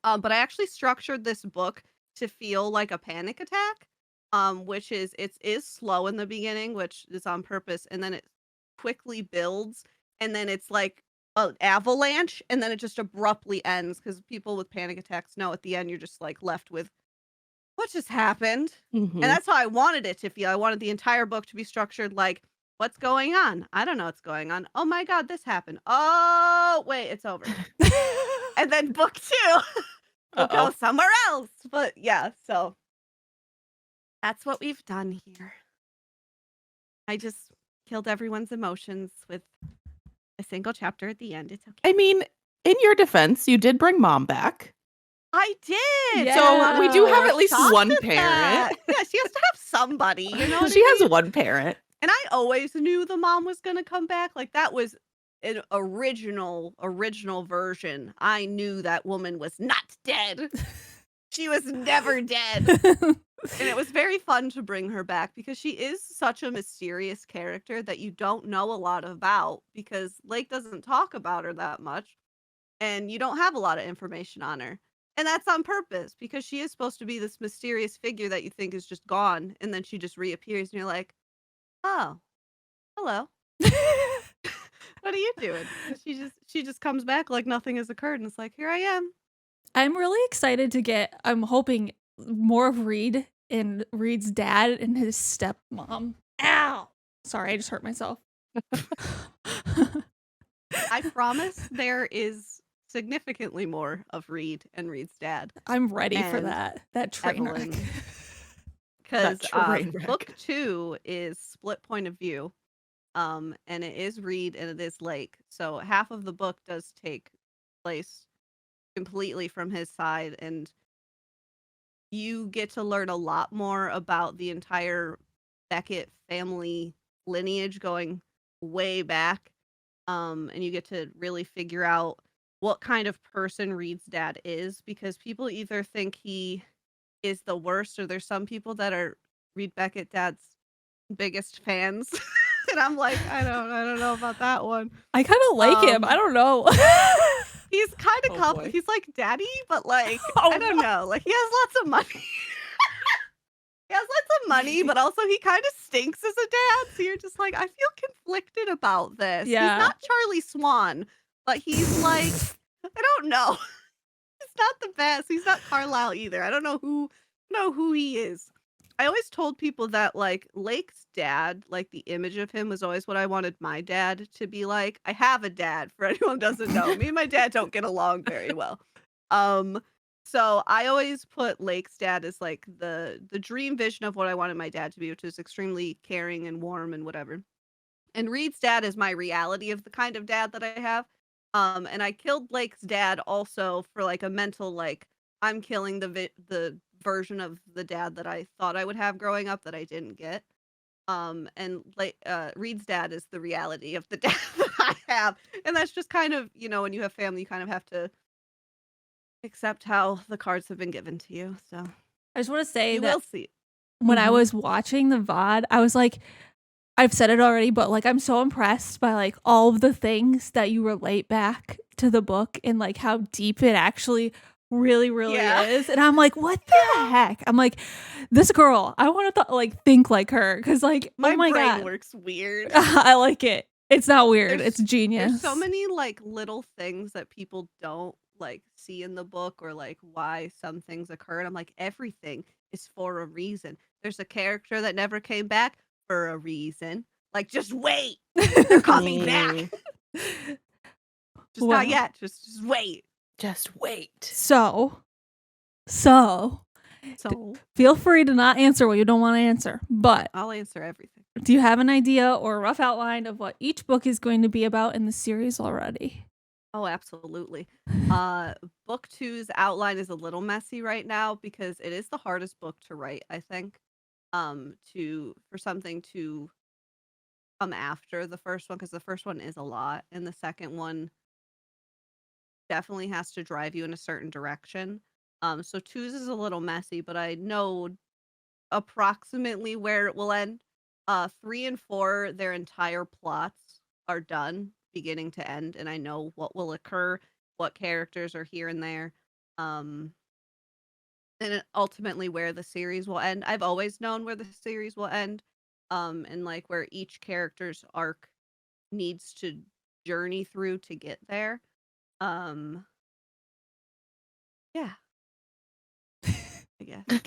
But I actually structured this book to feel like a panic attack, which is it is slow in the beginning, which is on purpose, and then it quickly builds, and then it's like an avalanche, and then it just abruptly ends because people with panic attacks know at the end you're just like left with what just happened, and Mhm. that's how I wanted it to feel. I wanted the entire book to be structured like, what's going on? I don't know what's going on. Oh my god, this happened. Oh wait, it's over. And then book two will go Uh-oh. somewhere else. But yeah, so that's what we've done here. I just killed everyone's emotions with a single chapter at the end. It's okay. I mean, in your defense, you did bring mom back. I did. Yeah. So we do have We're at least shocked one at parent. that. Yeah, she has to have somebody, you know what She I has mean? one parent. And I always knew the mom was gonna come back. Like that was an original version. I knew that woman was not dead. She was never dead. And it was very fun to bring her back because she is such a mysterious character that you don't know a lot about because Lake doesn't talk about her that much and you don't have a lot of information on her. And that's on purpose because she is supposed to be this mysterious figure that you think is just gone and then she just reappears and you're like, "Oh, hello. What are you doing?" And she just comes back like nothing has occurred and it's like, "Here I am." I'm really excited to get, I'm hoping, more of Reed and Reed's dad and his stepmom. Ow! Sorry, I just hurt myself. I promise there is significantly more of Reed and Reed's dad. I'm ready for And that train Evelyn. wreck. Because train wreck. book 2 is split point of view, and it is Reed and it is Lake. So half of the book does take place completely from his side, and you get to learn a lot more about the entire Beckett family lineage going way back. And you get to really figure out what kind of person Reed's dad is because people either think he is the worst or there's some people that are Reed Beckett dad's biggest fans. And I'm like, I don't know about that one. I kind of like him. I don't know. He's kind of Oh, boy. he's like daddy, but like Oh, I don't know. Like he has lots of money. He has lots of money, but also he kind of stinks as a dad. So you're just like, I feel conflicted about this. Yeah. He's not Charlie Swan, but he's like, I don't know. He's not the best. He's not Carlisle either. I don't know who he is. I always told people that like Lake's dad, like the image of him was always what I wanted my dad to be like. I have a dad, for anyone who doesn't know. Me and my dad don't get along very well. So I always put Lake's dad as like the dream vision of what I wanted my dad to be, which is extremely caring and warm and whatever. And Reed's dad is my reality of the kind of dad that I have. And I killed Lake's dad also for like a mental like I'm killing the version of the dad that I thought I would have growing up that I didn't get. And like Reed's dad is the reality of the dad that I have. And that's just kind of, when you have family, you kind of have to accept how the cards have been given to you. So I just want to say you that will see. when I Mhm. was watching the VOD, I was like, I've said it already, but like I'm so impressed by like all of the things that you relate back to the book and like how deep it actually really Yeah. is. And I'm like, what the heck? I'm like, this girl, I want to like think like her because like, My oh my brain god, works weird. I like it. It's not weird. There's- It's genius. There's so many like little things that people don't like see in the book or like why some things occur. And I'm like, everything is for a reason. There's a character that never came back for a reason. Like, just wait. They're coming back. Mm, Just Well. not yet. Just wait. Just wait. So So feel free to not answer what you don't want to answer. But I'll answer everything. do you have an idea or a rough outline of what each book is going to be about in the series already? Oh, absolutely. Book 2's outline is a little messy right now because it is the hardest book to write, I think. For something to come after the first one because the first one is a lot and the second one definitely has to drive you in a certain direction. So 2's is a little messy, but I know approximately where it will end. 3 and 4, their entire plots are done beginning to end, and I know what will occur, what characters are here and there. Um, ultimately where the series will end. I've always known where the series will end, and like where each character's arc needs to journey through to get there. Um, yeah, I guess. Yeah.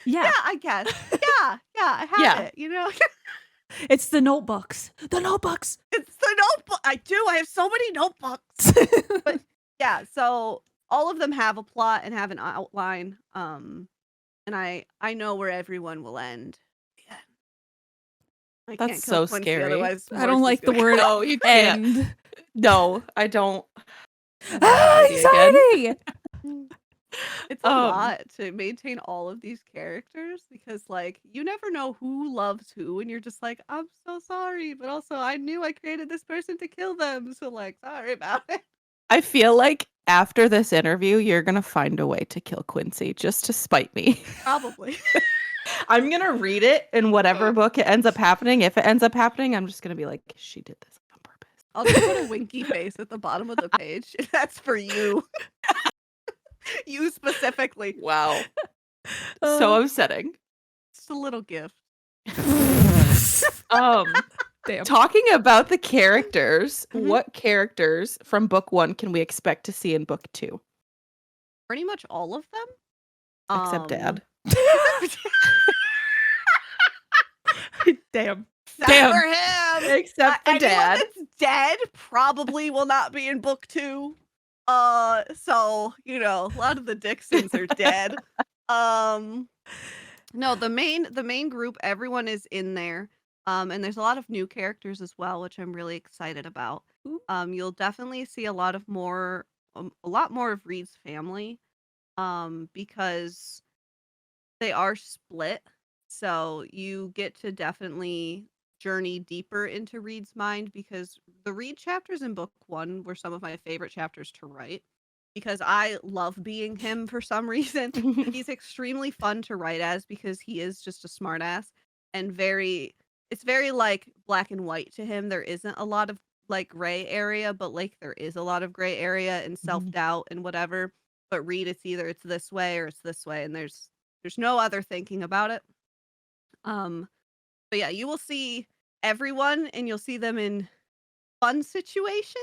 Yeah, I guess. Yeah, I have Yeah. it, you know? It's the notebooks. The notebooks. It's the notebook. I do. I have so many notebooks. But yeah, so all of them have a plot and have an outline. And I know where everyone will end. Yeah. I That's can't kill so Quincy, scary. otherwise I don't Morse is like the gonna word No, you can't. end. No, I don't. Have Ah, anxiety again. anxiety! It's a Um, lot to maintain all of these characters because, like, you never know who loves who, and you're just like, I'm so sorry, but also I knew I created this person to kill them, so like, sorry about it. I feel like after this interview, you're gonna find a way to kill Quincy just to spite me. Probably. I'm gonna read it in whatever book it ends up happening. If it ends up happening, I'm just gonna be like, she did this on purpose. I'll just put a winky face at the bottom of the page. That's for you. You specifically. Wow. So Uh, upsetting. Just a little gift. damn. Talking about the characters, Mhm. what characters from book 1 can we expect to see in book 2? Pretty much all of them. Except Dad. Damn. Except Damn. for him. Except for Anyone Dad. that's dead probably will not be in book 2. So, you know, a lot of the Dixons are dead. No, the main group, everyone is in there. And there's a lot of new characters as well, which I'm really excited about. Ooh. You'll definitely see a lot more of Reed's family, because they are split. So you get to definitely journey deeper into Reed's mind because the Reed chapters in book 1 were some of my favorite chapters to write because I love being him for some reason. He's extremely fun to write as because he is just a smartass and it's very like black and white to him. There isn't a lot of like gray area, but like there is a lot of gray area and self-doubt and whatever. But Reed, it's this way or it's this way, and there's no other thinking about it. Um, but yeah, you will see everyone and you'll see them in fun situations.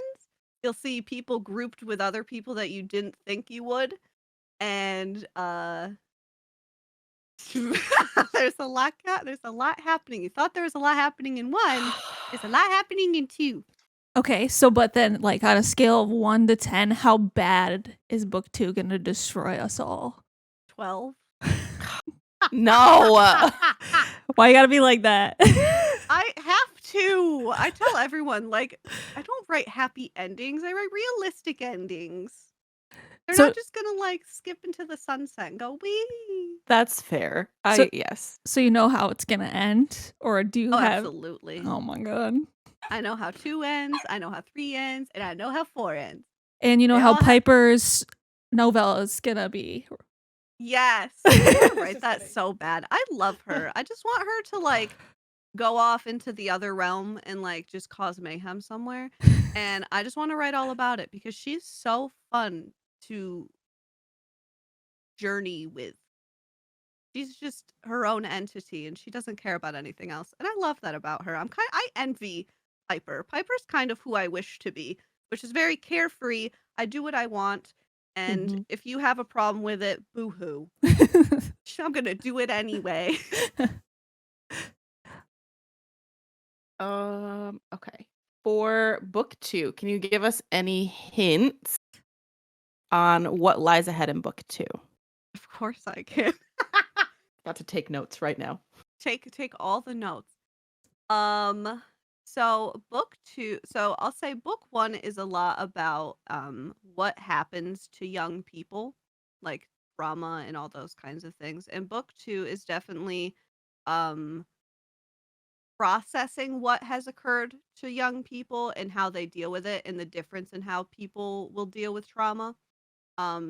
You'll see people grouped with other people that you didn't think you would. And there's a lot happening. You thought there was a lot happening in 1. There's a lot happening in 2. Okay, so but then like on a scale of 1 to 10, how bad is book 2 gonna destroy us all? 12. No. Why you gotta be like that? I have to. I tell everyone, like, I don't write happy endings. I write realistic endings. They're So- not just gonna like skip into the sunset and go wee. That's fair. Yes. So you know how it's gonna end, or do you Oh, have? absolutely. Oh my god! I know how 2 ends. I know how 3 ends, and I know how 4 ends. And you know They how all have- Piper's novella is gonna be. Yes, I want to write Just that kidding. so bad. I love her. I just want her to like go off into the other realm and like just cause mayhem somewhere. And I just want to write all about it because she's so fun to journey with. She's just her own entity and she doesn't care about anything else. And I love that about her. I envy Piper. Piper's kind of who I wish to be, which is very carefree. I do what I want. And Mhm. if you have a problem with it, boo-hoo. I'm going to do it anyway. Okay. For book 2, can you give us any hints on what lies ahead in book 2? Of course I can. Got to take notes right now. Take all the notes. So book 2, so I'll say book 1 is a lot about what happens to young people, like trauma and all those kinds of things. And book 2 is definitely um processing what has occurred to young people and how they deal with it and the difference in how people will deal with trauma.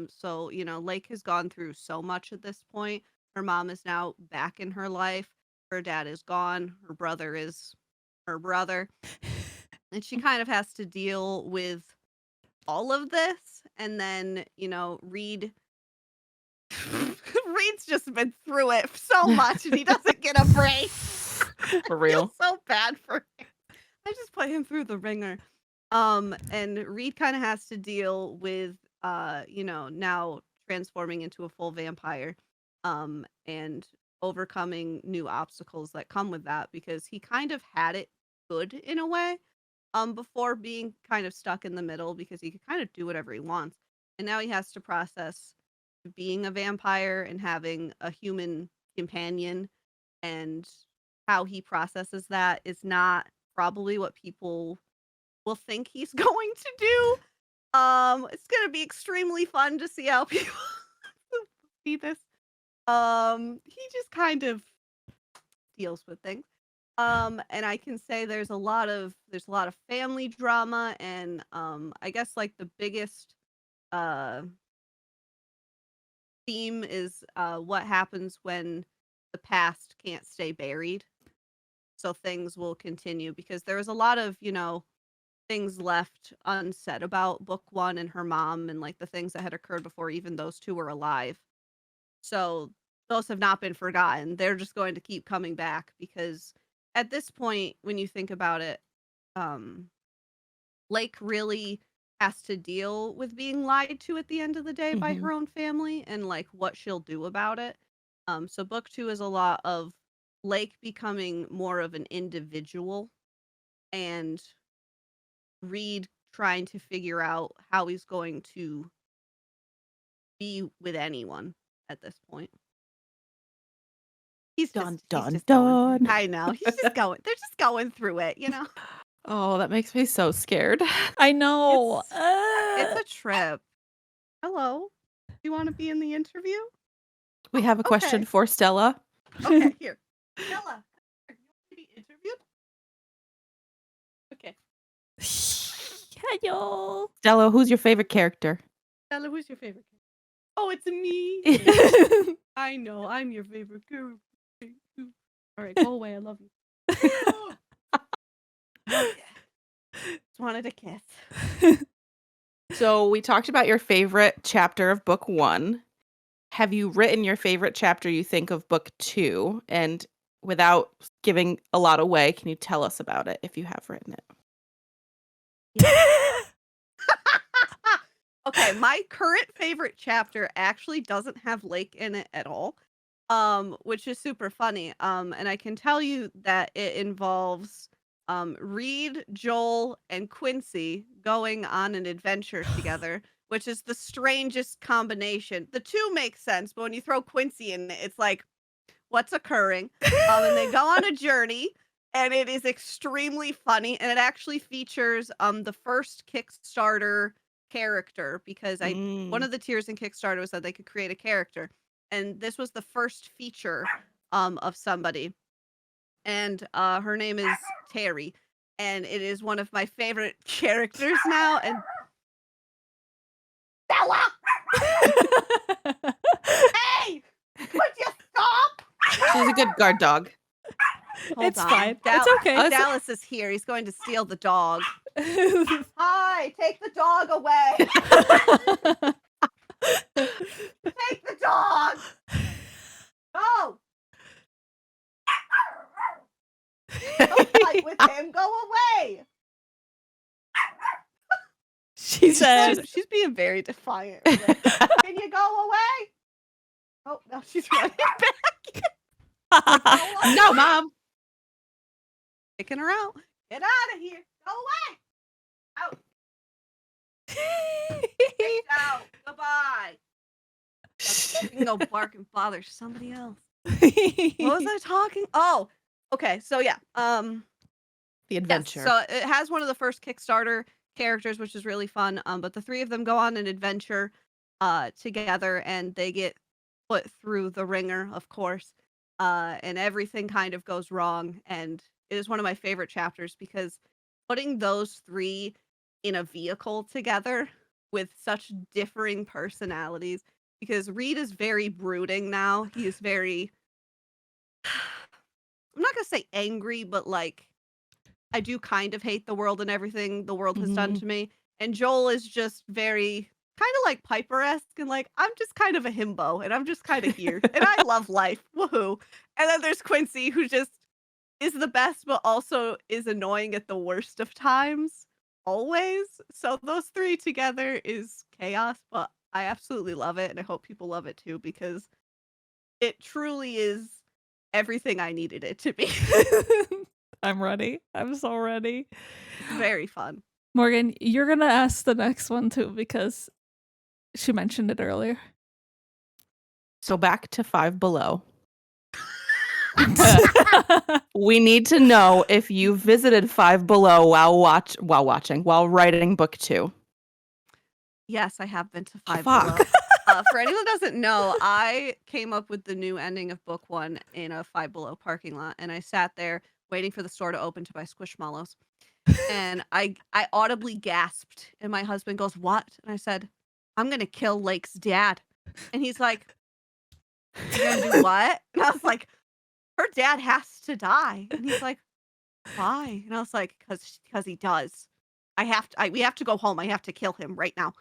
So, you know, Lake has gone through so much at this point. Her mom is now back in her life. her dad is gone, her brother is her brother, and she kind of has to deal with all of this. And then, Reed's just been through it so much and he doesn't get a break. For I feel real. so bad for him. I just put him through the ringer. And Reed kind of has to deal with now transforming into a full vampire. And overcoming new obstacles that come with that because he kind of had it good in a way before being kind of stuck in the middle because he could kind of do whatever he wants. And now he has to process being a vampire and having a human companion, and how he processes that is not probably what people will think he's going to do. It's gonna be extremely fun to see how people see this. He just kind of deals with things. And I can say there's a lot of family drama, and I guess like the biggest uh theme is what happens when the past can't stay buried. So things will continue because there was a lot of, things left unsaid about book one and her mom and like the things that had occurred before even those two were alive. So those have not been forgotten. They're just going to keep coming back because at this point, when you think about it, um, Lake really has to deal with being lied to at the end of the day by Mhm. her own family and like what she'll do about it. So book two is a lot of Lake becoming more of an individual and Reed trying to figure out how he's going to be with anyone at this point. Dun He's dun just going through. dun. I know. He's just going. They're just going through it. Oh, that makes me so scared. I know. It's a trip. Hello. Do you want to be in the interview? We have a question Okay. for Stella. Okay, here. Stella, you want to be interviewed? Okay. Hello. Stella, who's your favorite character? Stella, who's your favorite character? Oh, it's me. I know. I'm your favorite character. All right, go away. I love you. Oh, yeah. Just wanted a kiss. So we talked about your favorite chapter of book one. Have you written your favorite chapter you think of book two? And without giving a lot away, can you tell us about it if you have written it? Okay, my current favorite chapter actually doesn't have Lake in it at all, which is super funny. And I can tell you that it involves Reed, Joel, and Quincy going on an adventure together, which is the strangest combination. The two make sense, but when you throw Quincy in it, it's like, what's occurring? And they go on a journey, and it is extremely funny, and it actually features the first Kickstarter character because one Mm. of the tiers in Kickstarter was that they could create a character, and this was the first feature of somebody, and her name is Terry, and it is one of my favorite characters now. And Stella, hey, would you stop? She's a good guard dog. Hold It's on. fine. It's okay. Dallas is here. He's going to steal the dog. Hi, take the dog away. Take the dog. Go. Don't fight with him. Go away. She said, She's being very defiant. Right? Can you go away? Oh, no, she's running back. No, Mom. Kicking her out. Get out of here. Go away. Out. Kicked out. Goodbye. You can go bark and bother somebody else. What was I talking? Oh, okay. So yeah. The Yes, adventure. so it has one of the first Kickstarter characters, which is really fun. But the three of them go on an adventure together, and they get put through the ringer, of course. And everything kind of goes wrong. And it is one of my favorite chapters because putting those three in a vehicle together with such differing personalities, because Reed is very brooding now. He is very I'm not gonna say angry, but like I do kind of hate the world and everything the world has done Mhm. to me. And Joel is just very kind of like Piper-esque and like I'm just kind of a himbo and I'm just kind of here and I love life. Woohoo. And then there's Quincy who just is the best but also is annoying at the worst of times always. So those three together is chaos, but I absolutely love it and I hope people love it too because it truly is everything I needed it to be. I'm ready. I'm so ready. It's very fun. Morgan, you're gonna ask the next one too because she mentioned it earlier. So back to Five Below. We need to know if you visited Five Below while writing book 2. Yes, I have been to Oh, Five Below. fuck. For anyone who doesn't know, I came up with the new ending of book 1 in a Five Below parking lot, and I sat there waiting for the store to open to buy Squishmallows. And I audibly gasped, and my husband goes, "What?" And I said, "I'm gonna kill Lake's dad." And he's like, "You're gonna do what?" And I was like, "Her dad has to die." And he's like, "Why?" And I was like, "'Cause he does. We have to go home. I have to kill him right now."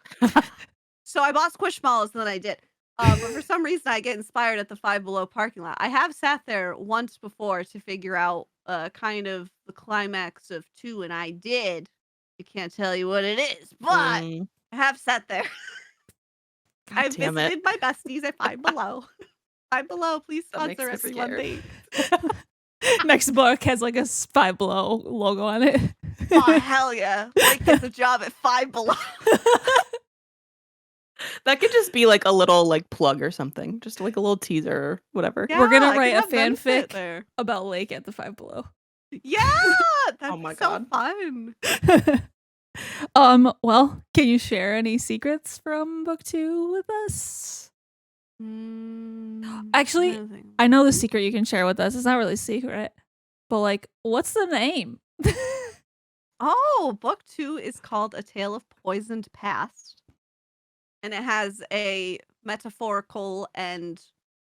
So I bought Squishmallows and then I did. But for some reason I get inspired at the Five Below parking lot. I have sat there once before to figure out kind of the climax of 2 and I did. I can't tell you what it is, but I have sat there. God I damn it. visited my besties at Five Below. Five Below, please That makes sponsor me everyone. scared. Next book has like a Five Below logo on it. Oh hell yeah. Blake gets a job at Five Below. That could just be like a little like plug or something. Just like a little teaser or whatever. Yeah, We're gonna I could write a have them sit fanfic there. about Lake at the Five Below. Yeah, that'd my be so God. fun. Well, can you share any secrets from book 2 with us? Actually, I know the secret you can share with us. It's not really secret, but like, what's the name? Oh, book 2 is called A Tale of Poisoned Past. And it has a metaphorical and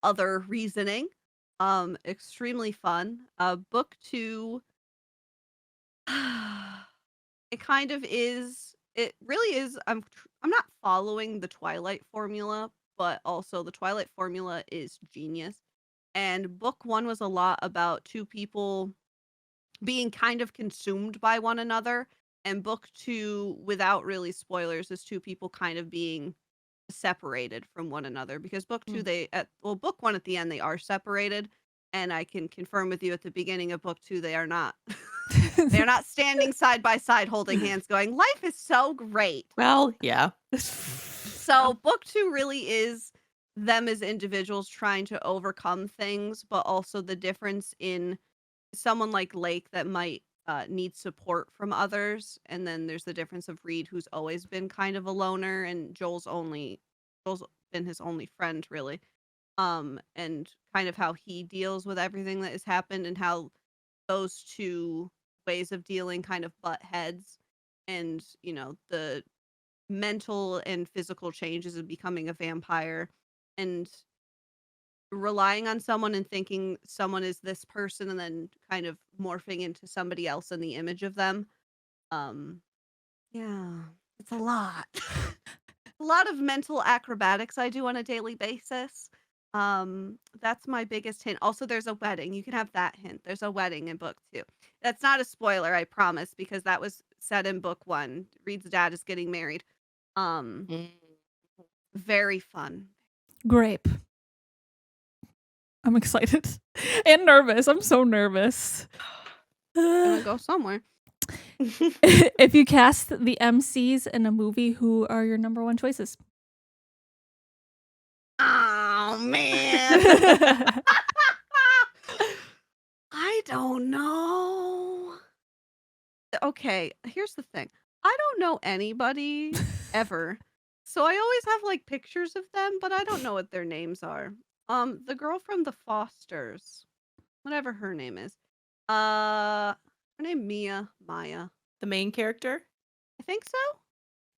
other reasoning. Extremely fun. Book 2 it kind of is it really is I'm not following the Twilight formula, but also the Twilight formula is genius. And book 1 was a lot about two people being kind of consumed by one another, and book 2, without really spoilers, is two people kind of being separated from one another because book 2 book 1 at the end they are separated, and I can confirm with you at the beginning of book 2 they are not. They're not standing side by side holding hands going, "Life is so great." Well, yeah. So book 2 really is them as individuals trying to overcome things, but also the difference in someone like Lake that might need support from others, and then there's the difference of Reed, who's always been kind of a loner, and Joel's been his only friend really. And kind of how he deals with everything that has happened, and how those two ways of dealing kind of butt heads, and the mental and physical changes of becoming a vampire, and relying on someone and thinking someone is this person and then kind of morphing into somebody else in the image of them. Um, yeah, it's a lot. A lot of mental acrobatics I do on a daily basis. That's my biggest hint. Also, there's a wedding. You can have that hint. There's a wedding in book 2. That's not a spoiler, I promise, because that was said in book 1. Reed's dad is getting married. Um, very fun. Grape. I'm excited and nervous. I'm so nervous. Gonna go somewhere. If you cast the MCs in a movie, who are your number 1 choices? Oh man. I don't know. Okay, here's the thing. I don't know anybody ever. So I always have like pictures of them, but I don't know what their names are. The girl from the Fosters, whatever her name is. Her name Maya. The main character? I think so.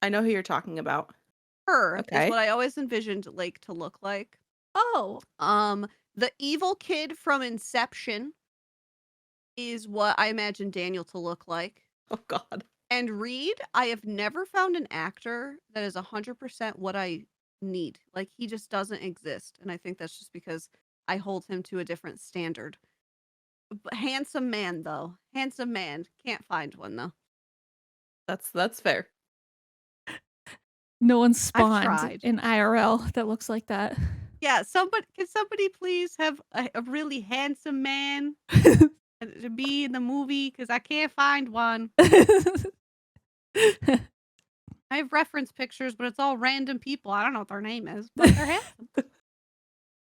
I know who you're talking about. Her is Okay. what I always envisioned Lake to look like. Oh. The evil kid from Inception. is what I imagine Daniel to look like. Oh God. And Reed, I have never found an actor that is 100% what I need. Like, he just doesn't exist. And I think that's just because I hold him to a different standard. But handsome man, though. Handsome man. Can't find one, though. That's fair. No one I've spawned tried. in IRL that looks like that. Yeah, can somebody please have a really handsome man to be in the movie? Because I can't find one. I have reference pictures, but it's all random people. I don't know what their name is, but they're handsome.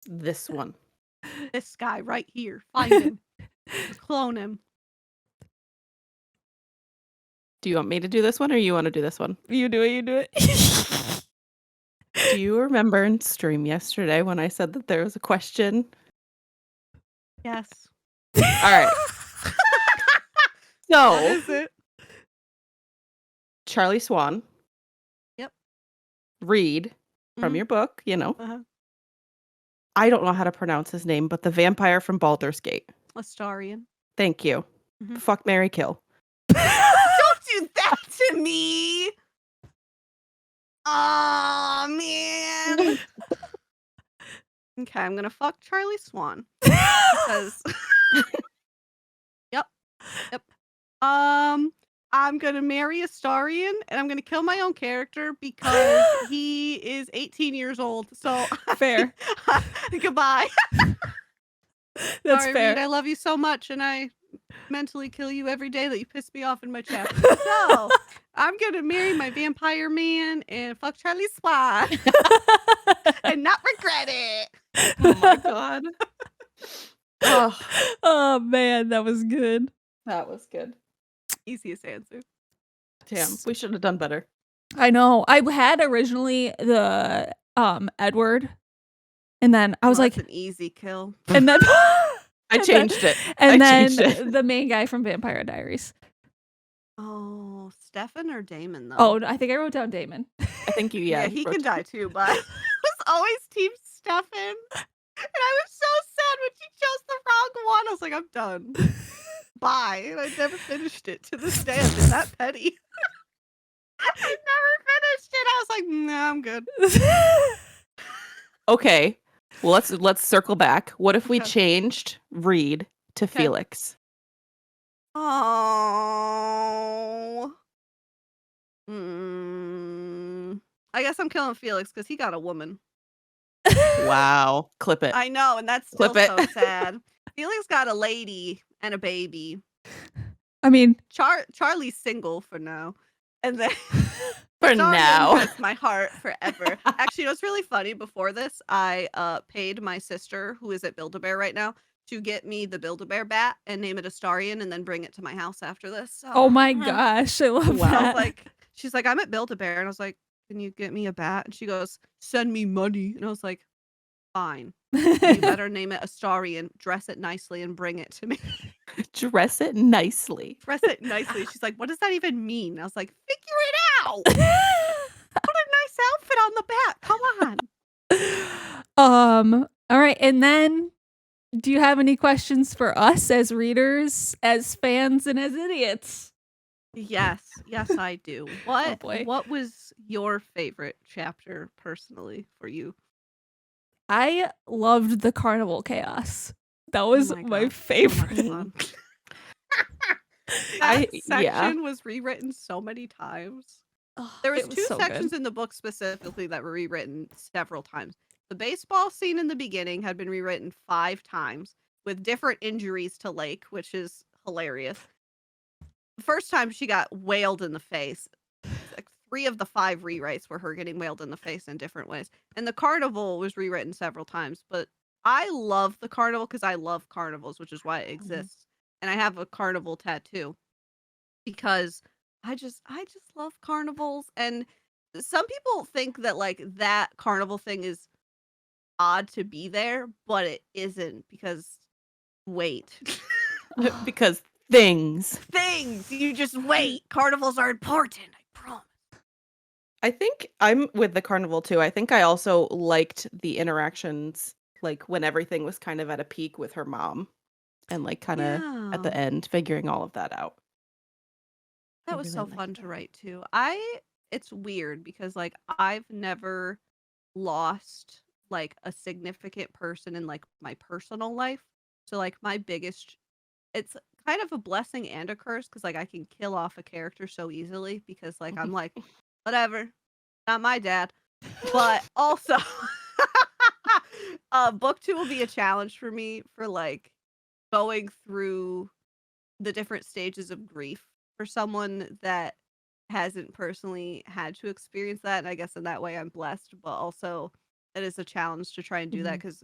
This one. This guy right here. Find him. Or clone him. Do you want me to do this one or you want to do this one? You do it. Do you remember in stream yesterday when I said that there was a question? Yes. All right. So, What is it? Charlie Swan. Yep. Reed from Mhm. your book, you know. Uh-huh. I don't know how to pronounce his name, but the vampire from Baldur's Gate. Astarion. Thank you. Mhm. Fuck, marry, kill. Don't do that to me. Oh man. Okay, I'm gonna fuck Charlie Swan because. Yep. I'm gonna marry Astarion and I'm gonna kill my own character because he is 18 years old. So Fair. Goodbye. That's Sorry, fair. Reed, I love you so much, and I mentally kill you every day that you piss me off in my chapter. So I'm gonna marry my vampire man and fuck Charlie Swan and not regret it. Oh my God. Oh, Oh man, that was good. that was good. Easiest answer. Damn, we should have done better. I know. I had originally the Edward, and then I was Well, that's like, an easy kill. and then I changed it. and I then changed it. the main guy from Vampire Diaries. Oh, Stefan or Damon though? Oh, I think I wrote down Damon. I think you, yeah, he can die too, but I was always team Stefan. And I was so sad when she chose the wrong one. I was like, I'm done. Bye. And I never finished it. To this day, I've been that petty. I never finished it. I was like, no, I'm good. Okay. Well, let's circle back. What if we Okay. changed Reed to Okay. Felix? Oh. I guess I'm killing Felix because he got a woman. Wow. Clip it. I know, and that's still Clip so it. sad. Felix got a lady and a baby. I mean, Charlie's single for now. And then For Astarion now. has my heart forever. Actually, you know what's really funny? Before this, I paid my sister, who is at Build-A-Bear right now, to get me the Build-A-Bear bat and name it Astarion and then bring it to my house after this. So, oh my gosh, I love Wow. I that. was like, she's like, I'm at Build-A-Bear. And I was like, can you get me a bat? And she goes, send me money. And I was like, fine. You better name it Astarion, dress it nicely, and bring it to me. Dress it nicely. Dress it nicely. She's like, what does that even mean? I was like, figure it out. Put a nice outfit on the bat. Come on. All right, and then do you have any questions for us as readers, as fans, and as idiots? Yes, I do. Oh boy. What was your favorite chapter personally for you? I loved the carnival chaos. That was Oh my my gosh, favorite. So much fun. That yeah. section was rewritten so many times. There was It two so sections good. in the book specifically that were rewritten several times. The baseball scene in the beginning had been rewritten 5 times with different injuries to Lake, which is hilarious. The first time she got wailed in the face. Like 3 of the 5 rewrites were her getting wailed in the face in different ways. And the carnival was rewritten several times, but I love the carnival because I love carnivals, which is why it exists. And I have a carnival tattoo because I just love carnivals. And some people think that like that carnival thing is odd to be there, but it isn't because wait. Because things. You just wait. Carnivals are important, I promise. I think I'm with the carnival too. I think I also liked the interactions, like when everything was kind of at a peak with her mom. and like kind of at Yeah. the end figuring all of that out. I That was really so liked fun to that. write too. It's weird because like I've never lost like a significant person in like my personal life. So like my biggest it's kind of a blessing and a curse because like I can kill off a character so easily because like I'm like, whatever, not my dad. But also book two will be a challenge for me for like going through the different stages of grief for someone that hasn't personally had to experience that. And I guess in that way I'm blessed, but also it is a challenge to try and do that Mhm. because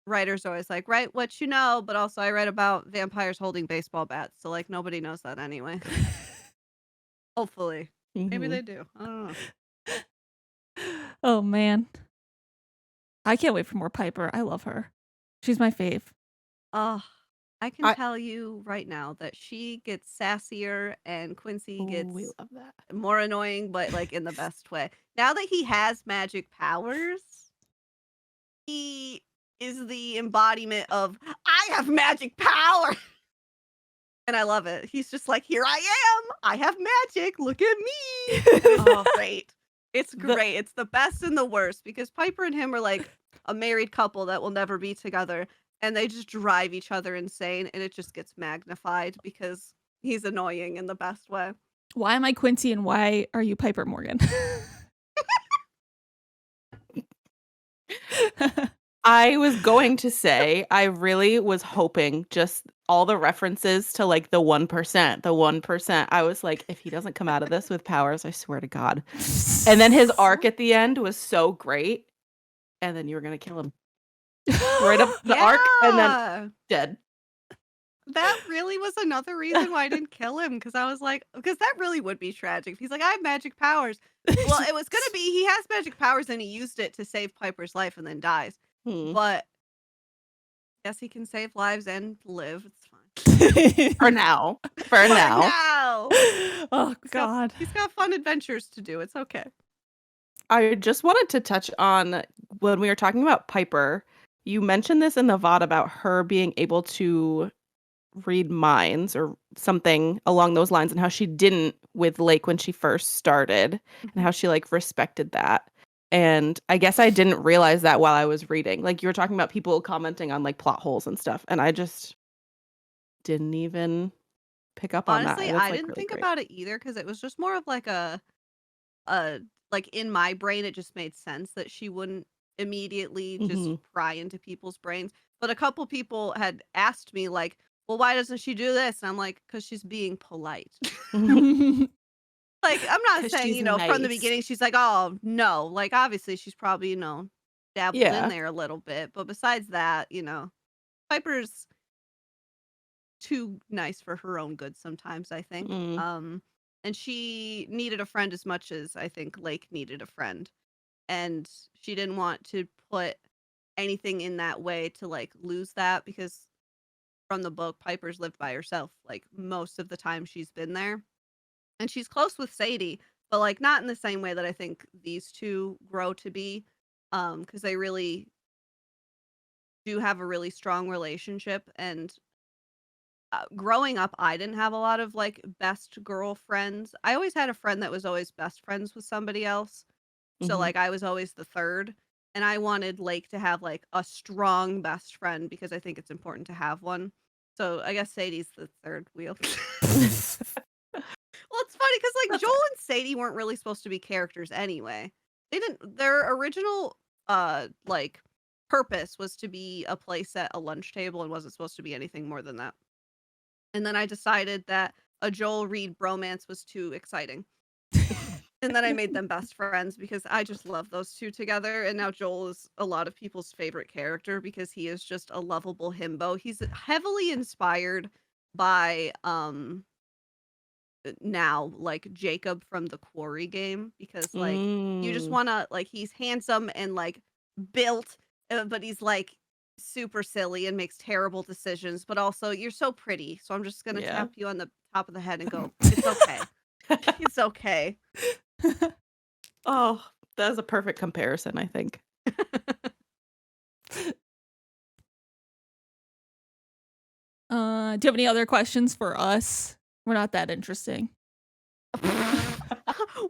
writers are always like, write what you know, but also I write about vampires holding baseball bats. So like nobody knows that anyway. Hopefully. Maybe Mhm. they do. I don't know. Oh man. I can't wait for more Piper. I love her. She's my fave. Oh, I can I tell you right now that she gets sassier and Quincy Oh, we gets love that. more annoying, but like in the best way. Now that he has magic powers, he is the embodiment of I have magic power. And I love it. He's just like, here I am. I have magic. Look at me. And it's great. It's The great. It's the best and the worst because Piper and him are like a married couple that will never be together. And they just drive each other insane. And it just gets magnified because he's annoying in the best way. Why am I Quincy and why are you Piper Morgan? I was going to say, I really was hoping just all the references to like the 1%, the 1%. I was like, if he doesn't come out of this with powers, I swear to God. And then his arc at the end was so great. And then you were going to kill him right up the arc and then Yeah. dead. That really was another reason why I didn't kill him because I was like, because that really would be tragic. If he's like, I have magic powers. Well, it was gonna be he has magic powers and he used it to save Piper's life and then dies. Hmm. But guess he can save lives and live. It's fine. For now. For For now. now. Oh God. He's got fun adventures to do. It's okay. I just wanted to touch on when we were talking about Piper. You mentioned this in the VOD about her being able to read minds or something along those lines and how she didn't with Lake when she first started and how she like respected that. And I guess I didn't realize that while I was reading. Like you were talking about people commenting on like plot holes and stuff and I just didn't even pick up on that. Honestly, That's I like didn't really think great. about it either because it was just more of like a like in my brain it just made sense that she wouldn't immediately just Mhm. pry into people's brains. But a couple people had asked me like, "Well, why doesn't she do this?" And I'm like, "Cuz she's being polite." Like, I'm not 'Cause saying, she's from the nice. beginning she's like, "Oh, no." Like obviously she's probably, dabbled in Yeah. there a little bit, but besides that, Piper's too nice for her own good sometimes, I think. Mm. And she needed a friend as much as I think Lake needed a friend. And she didn't want to put anything in that way to like lose that because from the book, Piper's lived by herself like most of the time she's been there. And she's close with Sadie, but like not in the same way that I think these two grow to be. Because they really do have a really strong relationship and growing up, I didn't have a lot of like best girl friends. I always had a friend that was always best friends with somebody else. So Mhm. like I was always the third. And I wanted Lake to have like a strong best friend because I think it's important to have one. So I guess Sadie's the third wheel. Well, it's funny because like That's Joel fair. and Sadie weren't really supposed to be characters anyway. They didn't their original like purpose was to be a place at a lunch table and wasn't supposed to be anything more than that. And then I decided that a Joel Reed bromance was too exciting. And then I made them best friends because I just love those two together. And now Joel is a lot of people's favorite character because he is just a lovable himbo. He's heavily inspired by now like Jacob from the Quarry game because like you just Mm. want to like he's handsome and like built but he's like super silly and makes terrible decisions but also you're so pretty so I'm just going to Yeah. tap you on the top of the head and go it's okay. It's okay. Oh, that's a perfect comparison, I think. Do you have any other questions for us? We're not that interesting.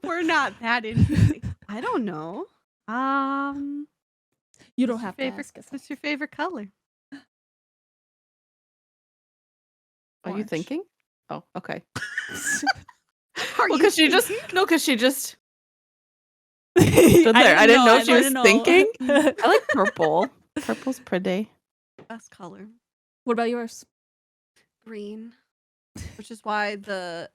We're not that interesting. I don't know. You What's don't your have to favorite? ask us. What's your favorite color? Are you Orange. thinking? Oh, okay. Are Well, you because she just thinking? no, because she just I stood there. I didn't know if she was didn't know. thinking. I like purple. Purple's pretty. Best color. What about yours? Green. Which is why the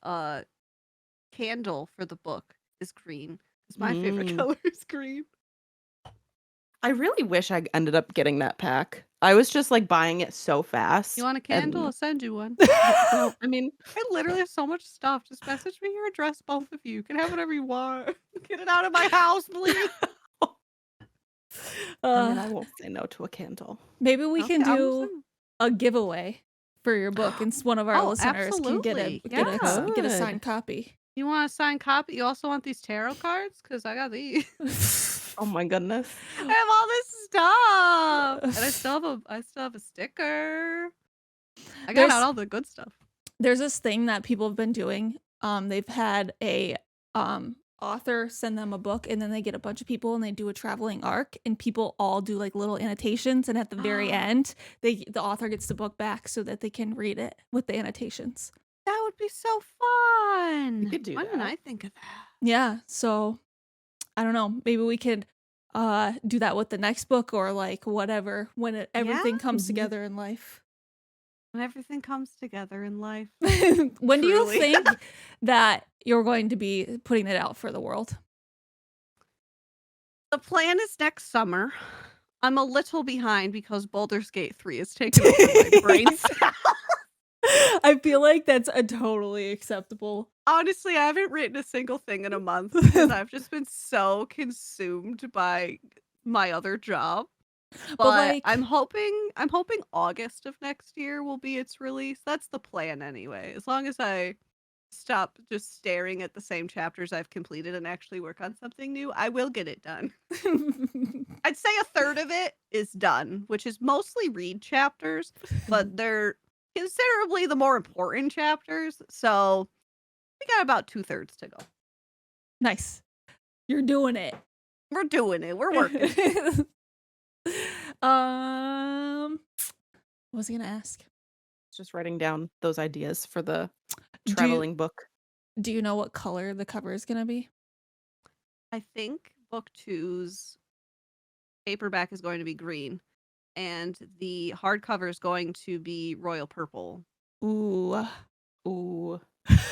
candle for the book is green. Because my favorite color is green. I really wish I ended up getting that pack. I was just like buying it so fast. You want a candle? and- I'll send you one. No, I mean, I literally have so much stuff. Just message me your address, both of you. You can have whatever you want. Get it out of my house, please. I won't say no to a candle. Maybe we can Okay, I'm do listening. a giveaway for your book, and one of our Oh, listeners can get a absolutely. get a Yeah. get a Good. signed copy. You want a signed copy? You also want these tarot cards? Because I got these. Oh my goodness. I have all this stuff. And I still have a sticker. I got There's- out all the good stuff. There's this thing that people have been doing. They've had a author send them a book, and then they get a bunch of people and they do a traveling arc, and people all do like little annotations, and at the very end the author gets the book back so that they can read it with the annotations. That would be so fun. You could do Why didn't that. I think of that? Yeah, so I don't know, maybe we could do that with the next book, or like whatever, when everything comes Mhm. together in life. When everything comes together in life. When do you Truly. think that you're going to be putting it out for the world? The plan is next summer. I'm a little behind because Baldur's Gate 3 is taking over my brain cells. I feel like that's a totally acceptable. Honestly, I haven't written a single thing in a month because I've just been so consumed by my other job. But like, I'm hoping August of next year will be its release. That's the plan anyway. As long as I stop just staring at the same chapters I've completed and actually work on something new, I will get it done. I'd say a third of it is done, which is mostly read chapters, but they're considerably the more important chapters. So we got about 2/3 to go. Nice. You're doing it. We're doing it. We're working. What was I gonna ask? Just writing down those ideas for the you- traveling book. Do you know what color the cover is gonna be? I think book 2's paperback is going to be green, and the hardcover is going to be royal purple. Ooh. Ooh.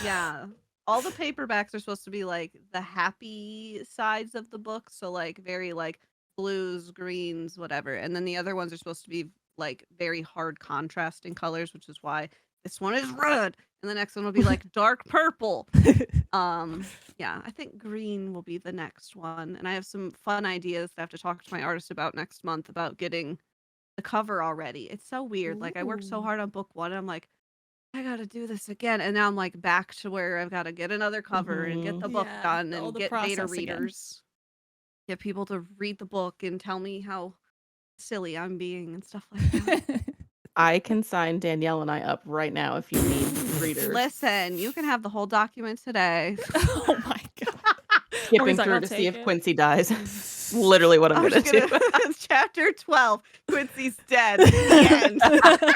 Yeah. All the paperbacks are supposed to be like the happy sides of the book, so like very like blues, greens, whatever. And then the other ones are supposed to be like very hard contrasting colors, which is why this one is red and the next one will be like dark purple. Yeah, I think green will be the next one. And I have some fun ideas that I have to talk to my artist about next month about getting the cover already. It's so weird. Like I worked so Ooh. hard on book 1 and I'm like, I gotta do this again. And now I'm like back to where I've got to get another cover and get the book Yeah, done all and the get beta process again. readers. Get people to read the book and tell me how silly I'm being and stuff like that. I can sign Danielle and I up right now if you need readers. Listen, you can have the whole document today. Oh my god. Skipping Morgan's like, through "I'll to see take if it." Quincy dies. Literally what I'm I'm gonna just do. gonna chapter 12. Quincy's dead. The end.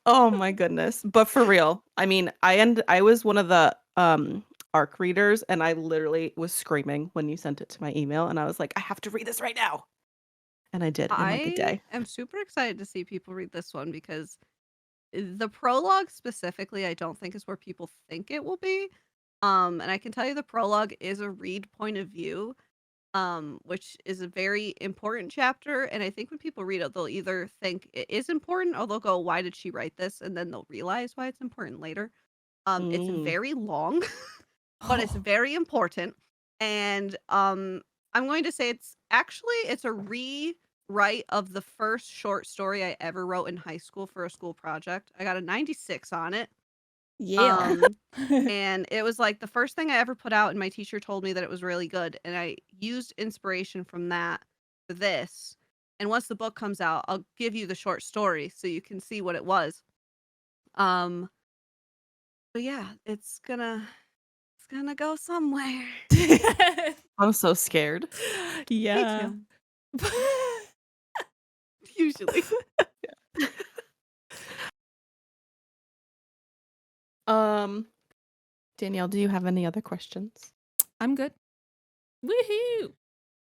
Oh my goodness. But for real, I mean, I was one of the ARC readers, and I literally was screaming when you sent it to my email, and I was like, I have to read this right now. And I did in like a I day. am super excited to see people read this one because the prologue specifically, I don't think is where people think it will be. And I can tell you the prologue is a read point of view, which is a very important chapter. And I think when people read it, they'll either think it is important or they'll go, why did she write this? And then they'll realize why it's important later. It's very long, but it's Oh, very important. And I'm going to say it's a rewrite of the first short story I ever wrote in high school for a school project. I got a 96 on it. yeah. And it was like the first thing I ever put out, and my teacher told me that it was really good. And I used inspiration from that for this. And once the book comes out, I'll give you the short story so you can see what it was. Um, but yeah, it's gonna go somewhere. I'm so scared. Me Yeah. too. Usually. Danielle, do you have any other questions? I'm good. Woohoo!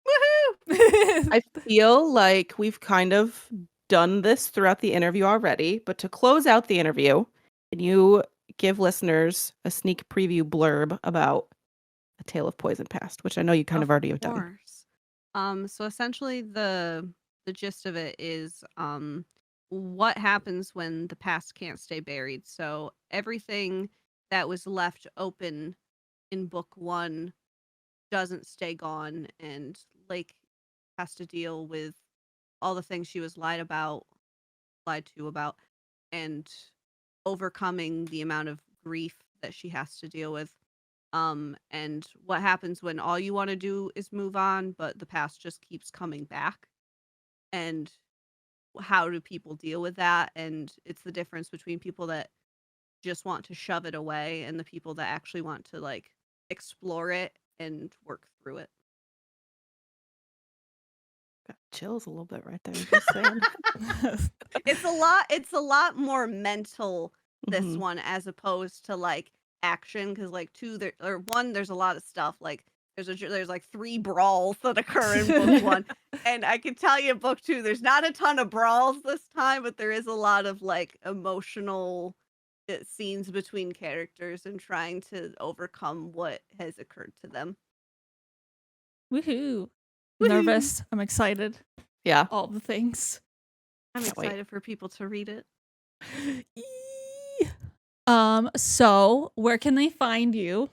Woohoo! I feel like we've kind of done this throughout the interview already, but to close out the interview, can you give listeners a sneak preview blurb about A Tale of Poison Past, which I know you kind of already have done. Course. So essentially the gist of it is what happens when the past can't stay buried. So everything that was left open in book 1 doesn't stay gone, and Lake has to deal with all the things she was lied to about, and overcoming the amount of grief that she has to deal with. And what happens when all you want to do is move on, but the past just keeps coming back, and how do people deal with that? And it's the difference between people that just want to shove it away and the people that actually want to like explore it and work through it. Got chills a little bit right there. Just saying. It's a lot more mental, this Mhm. one, as opposed to like action, because like 2 there or 1 there's a lot of stuff, like there's like 3 brawls that occur in book 1, and I can tell you book 2 there's not a ton of brawls this time, but there is a lot of like emotional scenes between characters and trying to overcome what has occurred to them. Woohoo! Woohoo! Nervous. I'm excited. Yeah. All the things. I'm Can't wait. excited for people to read it. Eee. So where can they find you?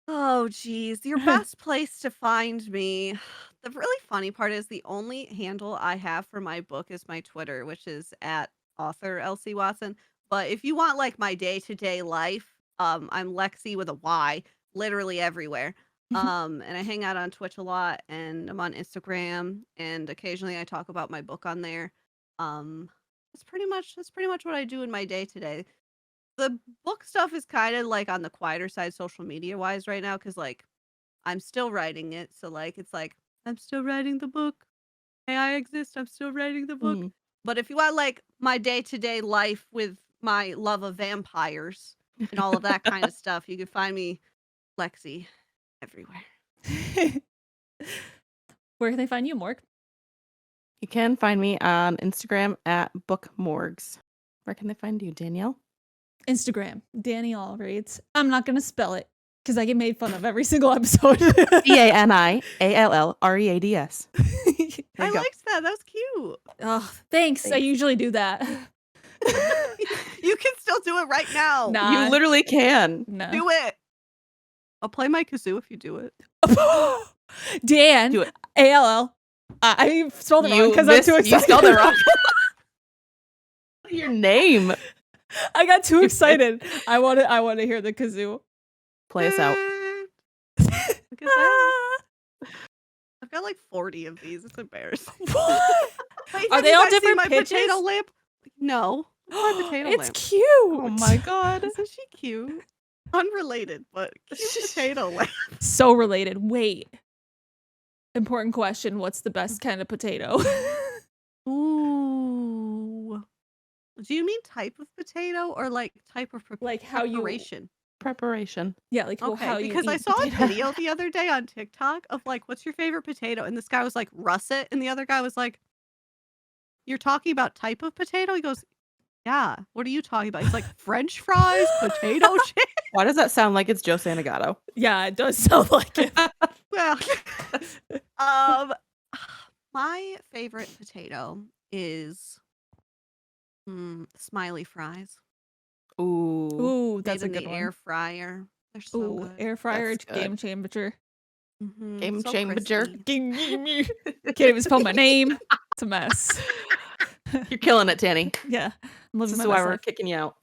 Oh, geez. Your best place to find me. The really funny part is the only handle I have for my book is my Twitter, which is at author Elsie Watson. But if you want like my day-to-day life, I'm Lexy with a Y, literally everywhere. And I hang out on Twitch a lot, and I'm on Instagram, and occasionally I talk about my book on there. That's pretty much what I do in my day to day. The book stuff is kind of like on the quieter side social media wise right now, because like I'm still writing it, so like it's like I'm still writing the book. Hey, I exist. I'm still writing the book. Mhm. But if you want like my day to day life with my love of vampires and all of that kind of stuff, you can find me Lexy everywhere. Where can they find you, Morg? You can find me on Instagram at bookmorgs. Where can they find you, Danielle? Instagram, Danielle reads. I'm not gonna spell it because I get made fun of every single episode. DANIALLREADS. I you go. liked that. That was cute. Oh, thanks. I Thanks. usually do that. You can still do it right now. Nah. You literally can. No. Do it. I'll play my kazoo if you do it. Dan. Do it. ALL. I spelled it wrong because I'm too excited. You spelled it wrong. Your name. I got too excited. I want to hear the kazoo. Play us out. Look at that. I've got like 40 of these. It's embarrassing. What? Wait, Are have they you all guys seen different my pitches? potato lamp? No. My potato It's lamp. cute. Oh my god. Isn't she cute? Unrelated, but cute potato lamp. So related. Wait. Important question. What's the best kind of potato? Ooh. Do you mean type of potato or like type of Like how you- preparation? Preparation. Yeah, like Okay, how you because I eat saw potato. a video the other day on TikTok of like, what's your favorite potato? And this guy was like, russet. And the other guy was like, you're talking about type of potato? He goes, yeah. What are you talking about? He's like, French fries, potato chip. Why does that sound like it's Joe Santagato? Yeah, it does sound like it. Well, my favorite potato is smiley fries. Ooh. Ooh, that's Made a in good the one. air fryer. They're so Ooh, good. air fryer, That's good. game changer. So Game changer. crispy. Can't even spell my name. It's a mess. You're killing it, Tanny. Yeah, I'm living This my is why best we're life. kicking you out.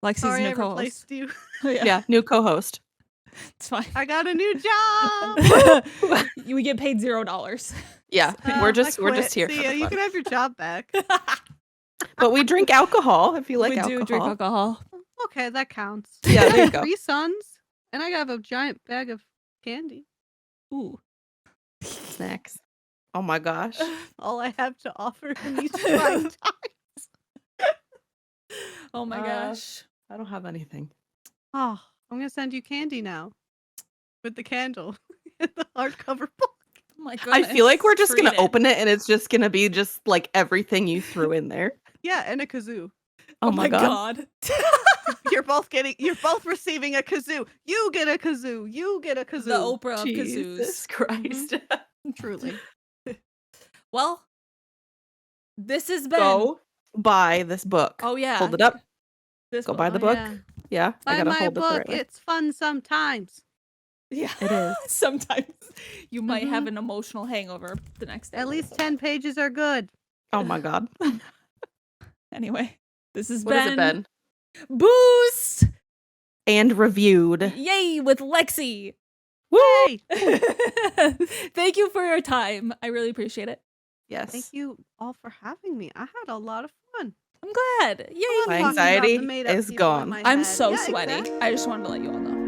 Lexi's Sorry, new I co-host. replaced you. Yeah, new co-host. It's fine. I got a new job. We get paid $0. Yeah, I we're just quit. here See for ya, the you fun. can have your job back. But we drink alcohol if you like We alcohol. do drink alcohol. Okay, that counts. Yeah, I there you have go. 3 sons, and I have a giant bag of candy. Ooh. Snacks. Oh my gosh. All I have to offer in these trying times. Oh my gosh. I don't have anything. Oh, I'm gonna send you candy now. With the candle. And the hardcover book. Oh my I feel like we're just gonna Treated. open it and it's just gonna be just like everything you threw in there. Yeah, and a kazoo. Oh my god. You're both receiving a kazoo. You get a kazoo. You get a kazoo. The Oprah of Jesus kazoos. Christ. Truly. Well, this has been. Go buy this book. Oh yeah. Hold it up. This Go book. buy the Oh, book. yeah. Yeah, I Buy gotta my hold it the book. right way. It's fun sometimes. Yeah, It is. Sometimes you might have Mhm. an emotional hangover the next day. At least 10 pages are good. Oh my god. Anyway, this has What has it been? Boost! And reviewed. Yay with Lexy. Woo! Hey, Thank you for your time. I really appreciate it. Yes. thank you all for having me. I had a lot of fun. I'm glad. Yay. I love My talking about anxiety the made-up is people in gone. my I'm head. so Yeah, sweaty. exactly. I just wanted to let you all know.